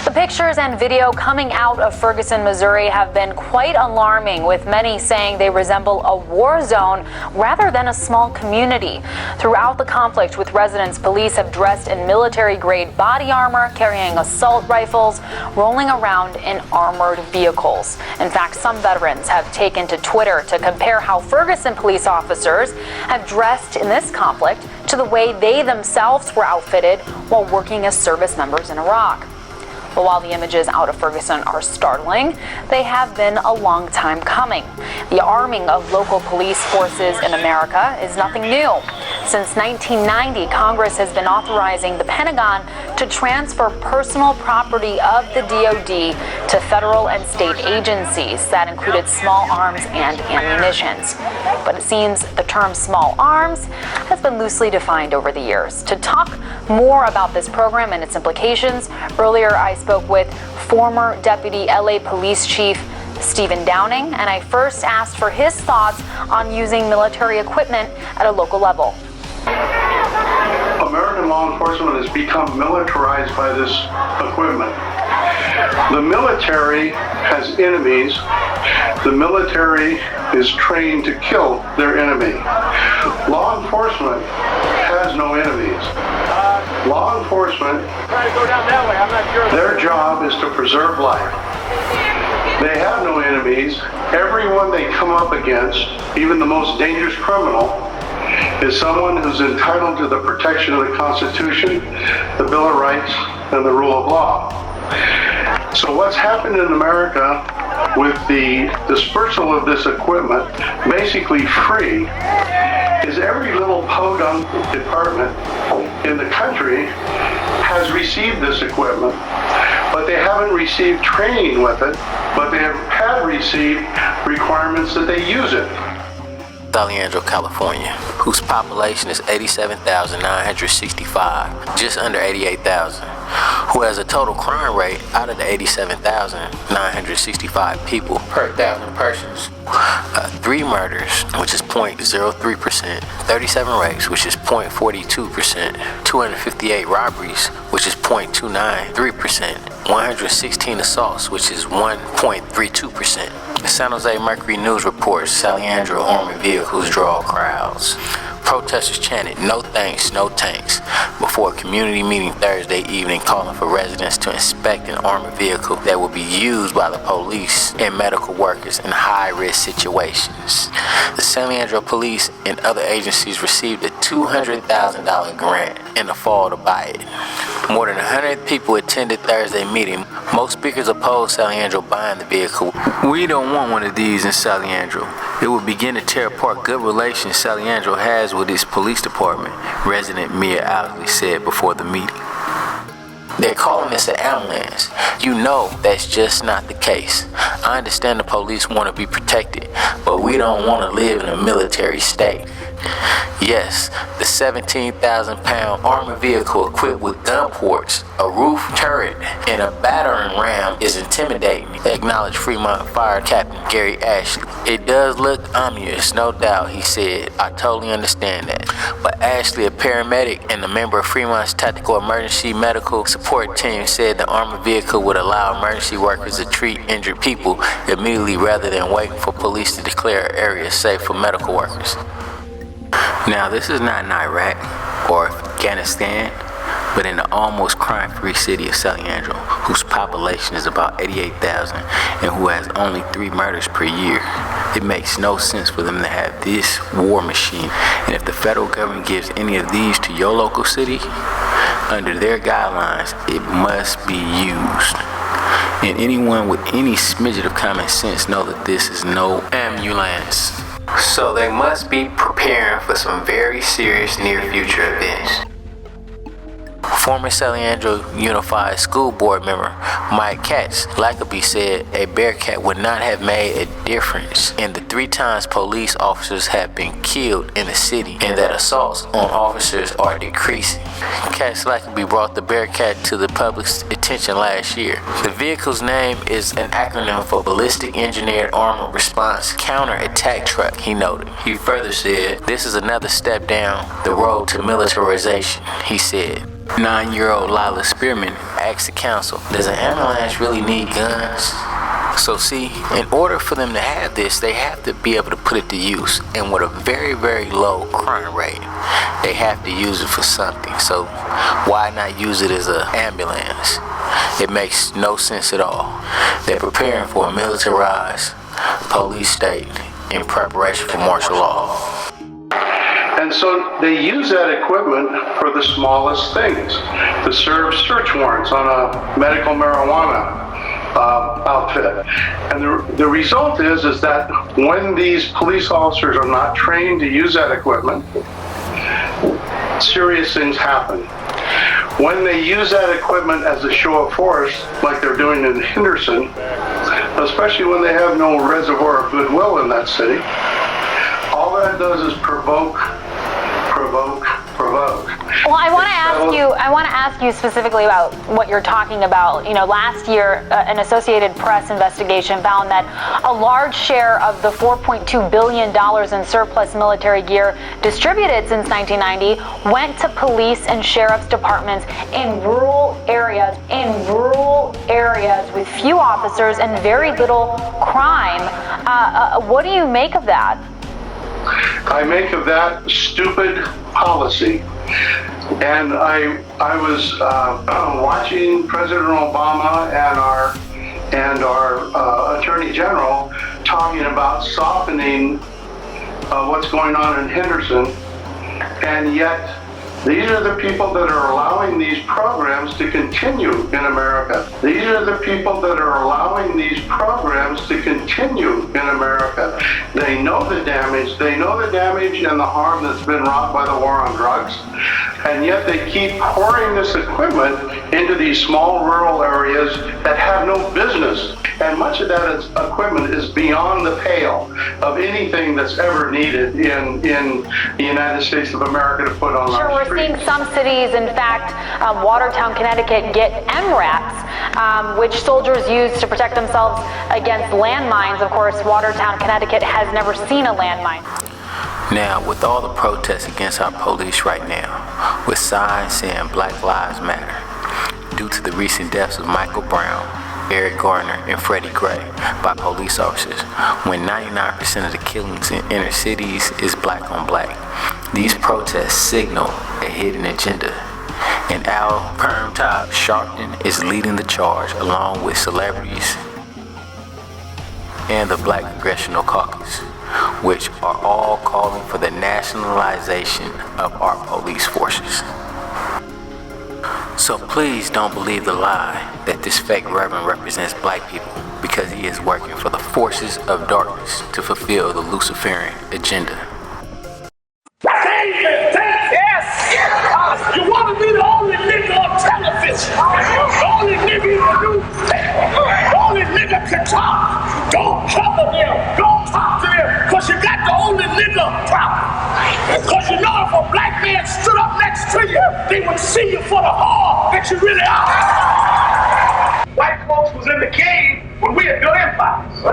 The pictures and video coming out of Ferguson, Missouri have been quite alarming, with many saying they resemble a war zone rather than a small community. Throughout the conflict with residents, police have dressed in military-grade body armor, carrying assault rifles, rolling around in armored vehicles. In fact, some veterans have taken to Twitter to compare how Ferguson police officers have dressed in this conflict to the way they themselves were outfitted while working as service members in Iraq. But while the images out of Ferguson are startling, they have been a long time coming. The arming of local police forces in America is nothing new. Since 1990, Congress has been authorizing the Pentagon to transfer personal property of the DoD to federal and state agencies. That included small arms and ammunitions. But it seems the term small arms has been loosely defined over the years. To talk more about this program and its implications, earlier I spoke with former Deputy LA Police Chief Stephen Downing, and I first asked for his thoughts on using military equipment at a local level. American law enforcement has become militarized by this equipment. The military has enemies. The military is trained to kill their enemy. Law enforcement has no enemies. Law enforcement, their job is to preserve life. They have no enemies. Everyone they come up against, even the most dangerous criminal, is someone who's entitled to the protection of the Constitution, the Bill of Rights, and the rule of law. So what's happened in America with the dispersal of this equipment, basically free, is every little podunk department in the country has received this equipment, but they haven't received training with it, but they have received requirements that they use it. Sangro, California, whose population is 87,965, just under 88,000, who has a total crime rate out of the 87,965 people per 1,000 persons. 3 murders, which is 0.03%, 37 rapes, which is 0.42%, 258 robberies, which is 0.293%, 116 assaults, which is 1.32%. The San Jose Mercury News reports Sangro armored vehicles draw crowds. Protesters chanted, "No thanks, no tanks," before a community meeting Thursday evening calling for residents to inspect an armored vehicle that will be used by the police and medical workers in high-risk situations. The Sangro police and other agencies received a $200,000 grant in the fall to buy it. More than 100 people attended Thursday meeting. Most speakers opposed Sangro buying the vehicle. "We don't want one of these in Sangro. It will begin to tear apart good relations Sangro has with its police department," resident Mia Owsley said before the meeting. They're calling this an ambulance. You know that's just not the case. I understand the police want to be protected, but we don't want to live in a military state. Yes, the 17,000-pound armored vehicle equipped with gun ports, a roof turret, and a battering ram is intimidating, acknowledged Fremont Fire Captain Gary Ashley. It does look ominous, no doubt, he said. I totally understand that. But Ashley, a paramedic and a member of Fremont's Tactical Emergency Medical Support Team, said the armored vehicle would allow emergency workers to treat injured people immediately rather than waiting for police to declare areas safe for medical workers. Now, this is not in Iraq or Afghanistan, but in the almost crime-free city of San Leandro, whose population is about 88,000 and who has only 3 murders per year. It makes no sense for them to have this war machine, and if the federal government gives any of these to your local city, under their guidelines, it must be used. And anyone with any smidget of common sense know that this is no ambulance. So they must be preparing for some very serious near future events. Former San Leandro Unified School Board member Mike Lackaby said a Bearcat would not have made a difference in the 3 times police officers have been killed in the city and that assaults on officers are decreasing. Lackaby brought the Bearcat to the public's attention last year. The vehicle's name is an acronym for Ballistic Engineered Armored Response Counter-Attack Truck, he noted. He further said, this is another step down the road to militarization, he said. 9-year-old Lila Spearman asked the council, does an ambulance really need guns? So see, in order for them to have this, they have to be able to put it to use. And with a very, very low crime rate, they have to use it for something. So why not use it as an ambulance? It makes no sense at all. They're preparing for a militarized police state in preparation for martial law. And so they use that equipment for the smallest things, to serve search warrants on a medical marijuana outfit. And the result is that when these police officers are not trained to use that equipment, serious things happen. When they use that equipment as a show of force, like they're doing in Henderson, especially when they have no reservoir of goodwill in that city, all that does is provoke. Well, I want to ask you specifically about what you're talking about. You know, last year, an Associated Press investigation found that a large share of the $4.2 billion in surplus military gear distributed since 1990 went to police and sheriff's departments in rural areas with few officers and very little crime. What do you make of that? I make of that stupid policy. And I was watching President Obama and our Attorney General talking about softening what's going on in Henderson, and yet these are the people that are allowing these programs to continue in America. These are the people that are allowing these programs to continue in America. They know the damage and the harm that's been wrought by the war on drugs, and yet they keep pouring this equipment into these small rural areas that have no business. And much of that equipment is beyond the pale of anything that's ever needed in the United States of America to put on our streets. We're seeing some cities, in fact, Watertown, Connecticut, get MRAPs, which soldiers use to protect themselves against landmines. Of course, Watertown, Connecticut has never seen a landmine. Now, with all the protests against our police right now, with signs saying Black Lives Matter, due to the recent deaths of Michael Brown, Eric Garner, and Freddie Gray by police officers, when 99% of the killings in inner cities is black on black, these protests signal a hidden agenda. And Al Perm Top Sharpton is leading the charge along with celebrities and the Black Congressional Caucus, which are all calling for the nationalization of our police forces. So please don't believe the lie that this fake reverend represents black people, because he is working for the forces of darkness to fulfill the Luciferian agenda. Yes! You want to be the only nigga on television, the only nigga in the newspaper, the only nigga can talk. Don't cover them, don't talk to them, because you got the only nigga problem. Because you know, if a black man stood up next to you, they would see you for the harm that you really are. White folks was in the cave when we had good empires.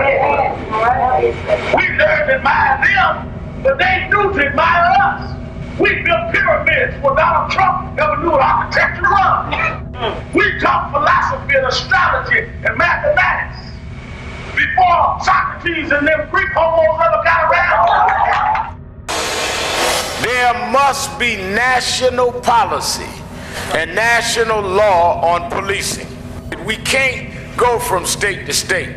We learned to admire them, but they knew to admire us. We built pyramids where Donald Trump never knew what architecture was. We taught philosophy and astrology and mathematics before Socrates and them Greek homos ever got around. There must be national policy and national law on policing. We can't go from state to state.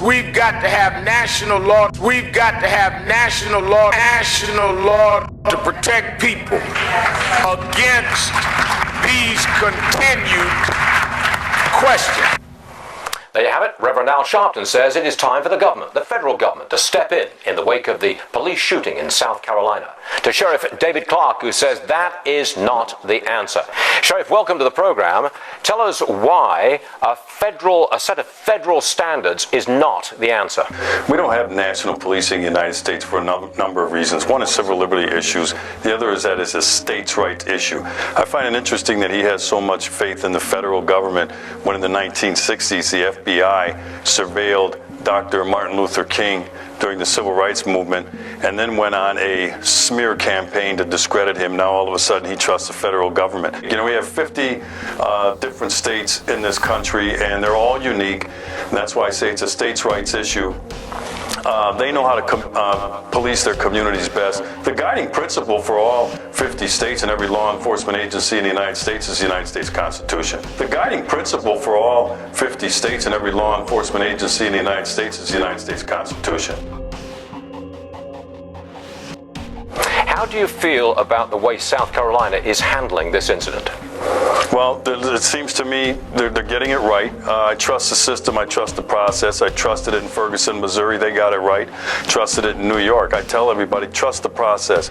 We've got to have national law. We've got to have national law to protect people against these continued questions. There you have it. Reverend Al Sharpton says it is time for the government, the federal government, to step in the wake of the police shooting in South Carolina. To Sheriff David Clark, who says that is not the answer. Sheriff, welcome to the program. Tell us why a set of federal standards is not the answer. We don't have national policing in the United States for a number of reasons. One is civil liberty issues. The other is that it's a states' rights issue. I find it interesting that he has so much faith in the federal government when in the 1960s the FBI surveilled Dr. Martin Luther King during the civil rights movement and then went on a smear campaign to discredit him. Now all of a sudden he trusts the federal government. You know, we have 50 different states in this country and they're all unique. And that's why I say it's a states' rights issue. They know how to police their communities best. The guiding principle for all 50 states and every law enforcement agency in the United States is the United States Constitution. The guiding principle for all 50 states and every law enforcement agency in the United States is the United States Constitution. How do you feel about the way South Carolina is handling this incident? Well, it seems to me they're getting it right. I trust the system. I trust the process. I trusted it in Ferguson, Missouri. They got it right. Trusted it in New York. I tell everybody, trust the process.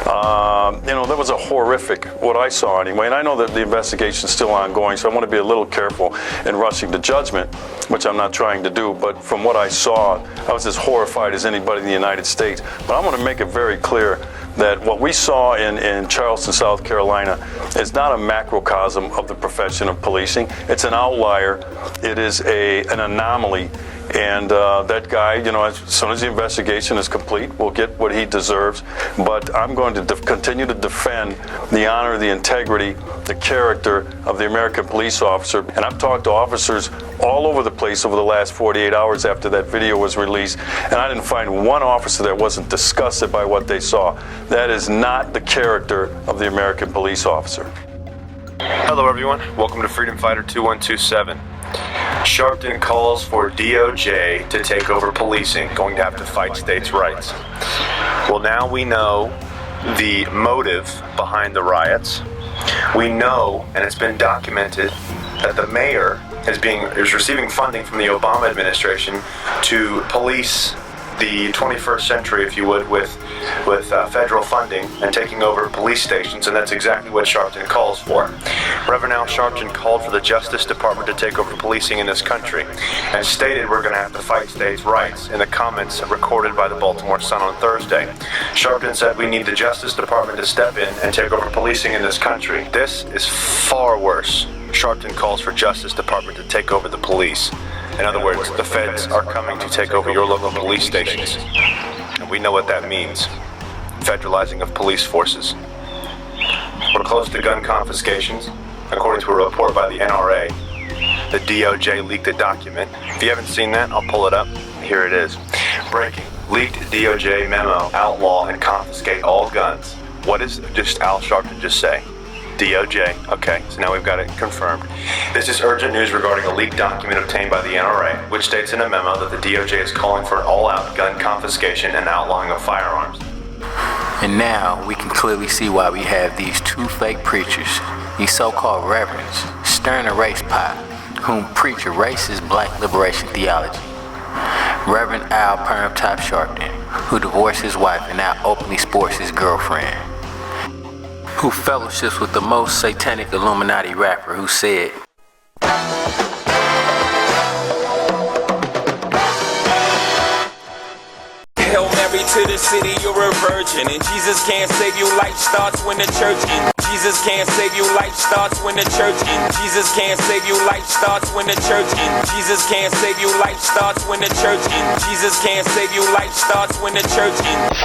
That was a horrific, what I saw anyway, and I know that the investigation is still ongoing, so I want to be a little careful in rushing to judgment, which I'm not trying to do, but from what I saw, I was as horrified as anybody in the United States. But I want to make it very clear that what we saw in Charleston, South Carolina is not a macrocosm of the profession of policing. It's an outlier. It is an anomaly. And that guy, as soon as the investigation is complete, will get what he deserves. But I'm going to continue to defend the honor, the integrity, the character of the American police officer. And I've talked to officers all over the place over the last 48 hours after that video was released, and I didn't find one officer that wasn't disgusted by what they saw. That is not the character of the American police officer. Hello everyone, welcome to Freedom Fighter 2127. Sharpton calls for DOJ to take over policing, going to have to fight states' rights. Well, now we know the motive behind the riots. We know, and it's been documented, that the mayor is receiving funding from the Obama administration to police the 21st century, if you would, with federal funding and taking over police stations, and that's exactly what Sharpton calls for. Reverend Al Sharpton called for the Justice Department to take over policing in this country and stated we're going to have to fight states' rights in the comments recorded by the Baltimore Sun on Thursday. Sharpton said we need the Justice Department to step in and take over policing in this country. This is far worse. Sharpton calls for Justice Department to take over the police. In other words, the feds are coming to take over your local police stations. And we know what that means. Federalizing of police forces. We're close to gun confiscations. According to a report by the NRA, the DOJ leaked a document. If you haven't seen that, I'll pull it up. Here it is. Breaking. Leaked DOJ memo. Outlaw and confiscate all guns. What does Al Sharpton just say? DOJ. Okay, so now we've got it confirmed. This is urgent news regarding a leaked document obtained by the NRA, which states in a memo that the DOJ is calling for an all-out gun confiscation and outlawing of firearms. And now we can clearly see why we have these two fake preachers, these so-called reverends, stirring a race pot, whom preach a racist black liberation theology. Reverend Al Perm-Top Sharpton, who divorced his wife and now openly sports his girlfriend, who fellowships with the most satanic Illuminati rapper who said, Hail Mary to to the city, you're a virgin. And Jesus can't save you, life starts when the church ends. Jesus can't save you, life starts when the church ends. Jesus can't save you, life starts when the church ends. Jesus can't save you, life starts when the church ends. Jesus can't save you, life starts when the church ends.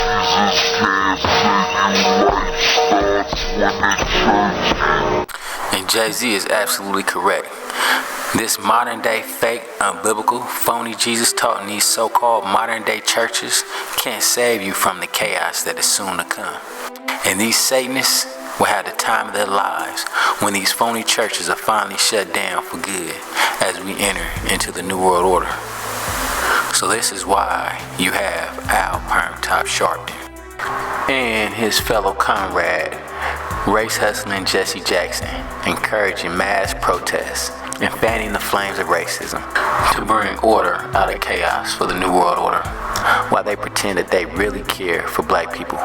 And Jay-Z is absolutely correct. This modern day fake, unbiblical, phony Jesus taught in these so-called modern day churches can't save you from the chaos that is soon to come. And these Satanists will have the time of their lives when these phony churches are finally shut down for good as we enter into the New World Order. So this is why you have Al Perm Top Sharpton and his fellow comrade, race hustling Jesse Jackson, encouraging mass protests and fanning the flames of racism to bring order out of chaos for the New World Order, while they pretend that they really care for black people,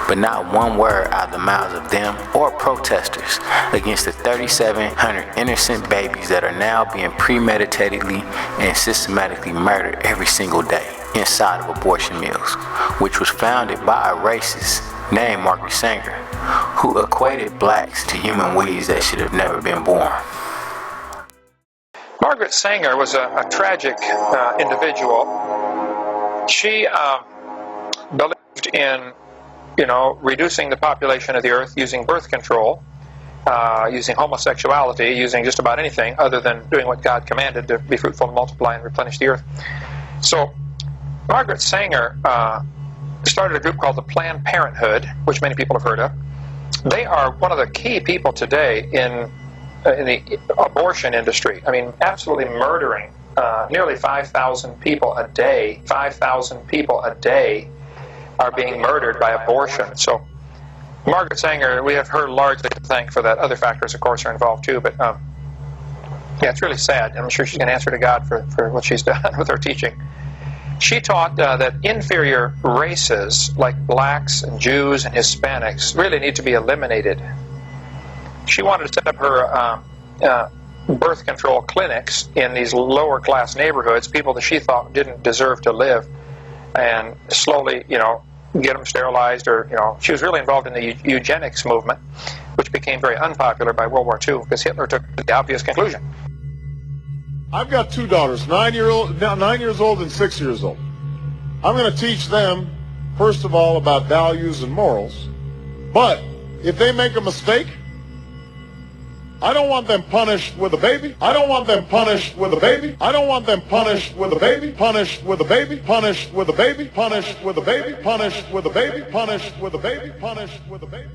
but not one word out of the mouths of them or protesters against the 3,700 innocent babies that are now being premeditatedly and systematically murdered every single day inside of abortion mills, which was founded by a racist named Margaret Sanger, who equated blacks to human weeds that should have never been born. Margaret Sanger was a tragic individual. She believed in, reducing the population of the earth using birth control, using homosexuality, using just about anything other than doing what God commanded, to be fruitful and multiply and replenish the earth. So Margaret Sanger started a group called the Planned Parenthood, which many people have heard of. They are one of the key people today in the abortion industry. I mean, absolutely murdering nearly 5,000 people a day. 5,000 people a day are being murdered by abortion. So Margaret Sanger, we have her largely to thank for that. Other factors, of course, are involved too. But yeah, it's really sad. I'm sure she's going to answer to God for what she's done with her teaching. She taught that inferior races like blacks and Jews and Hispanics really need to be eliminated. She wanted to set up her birth control clinics in these lower class neighborhoods, people that she thought didn't deserve to live, and slowly, get them sterilized, or, she was really involved in the eugenics movement, which became very unpopular by World War II because Hitler took the obvious conclusion. I've got two daughters, 9 years old and 6 years old. I'm going to teach them, first of all, about values and morals. But if they make a mistake, I don't want them punished with a baby. I don't want them punished with a baby. I don't want them punished with a baby. Punished with a baby. Punished with a baby. Punished with a baby. Punished with a baby. Punished with a baby. Punished with a baby.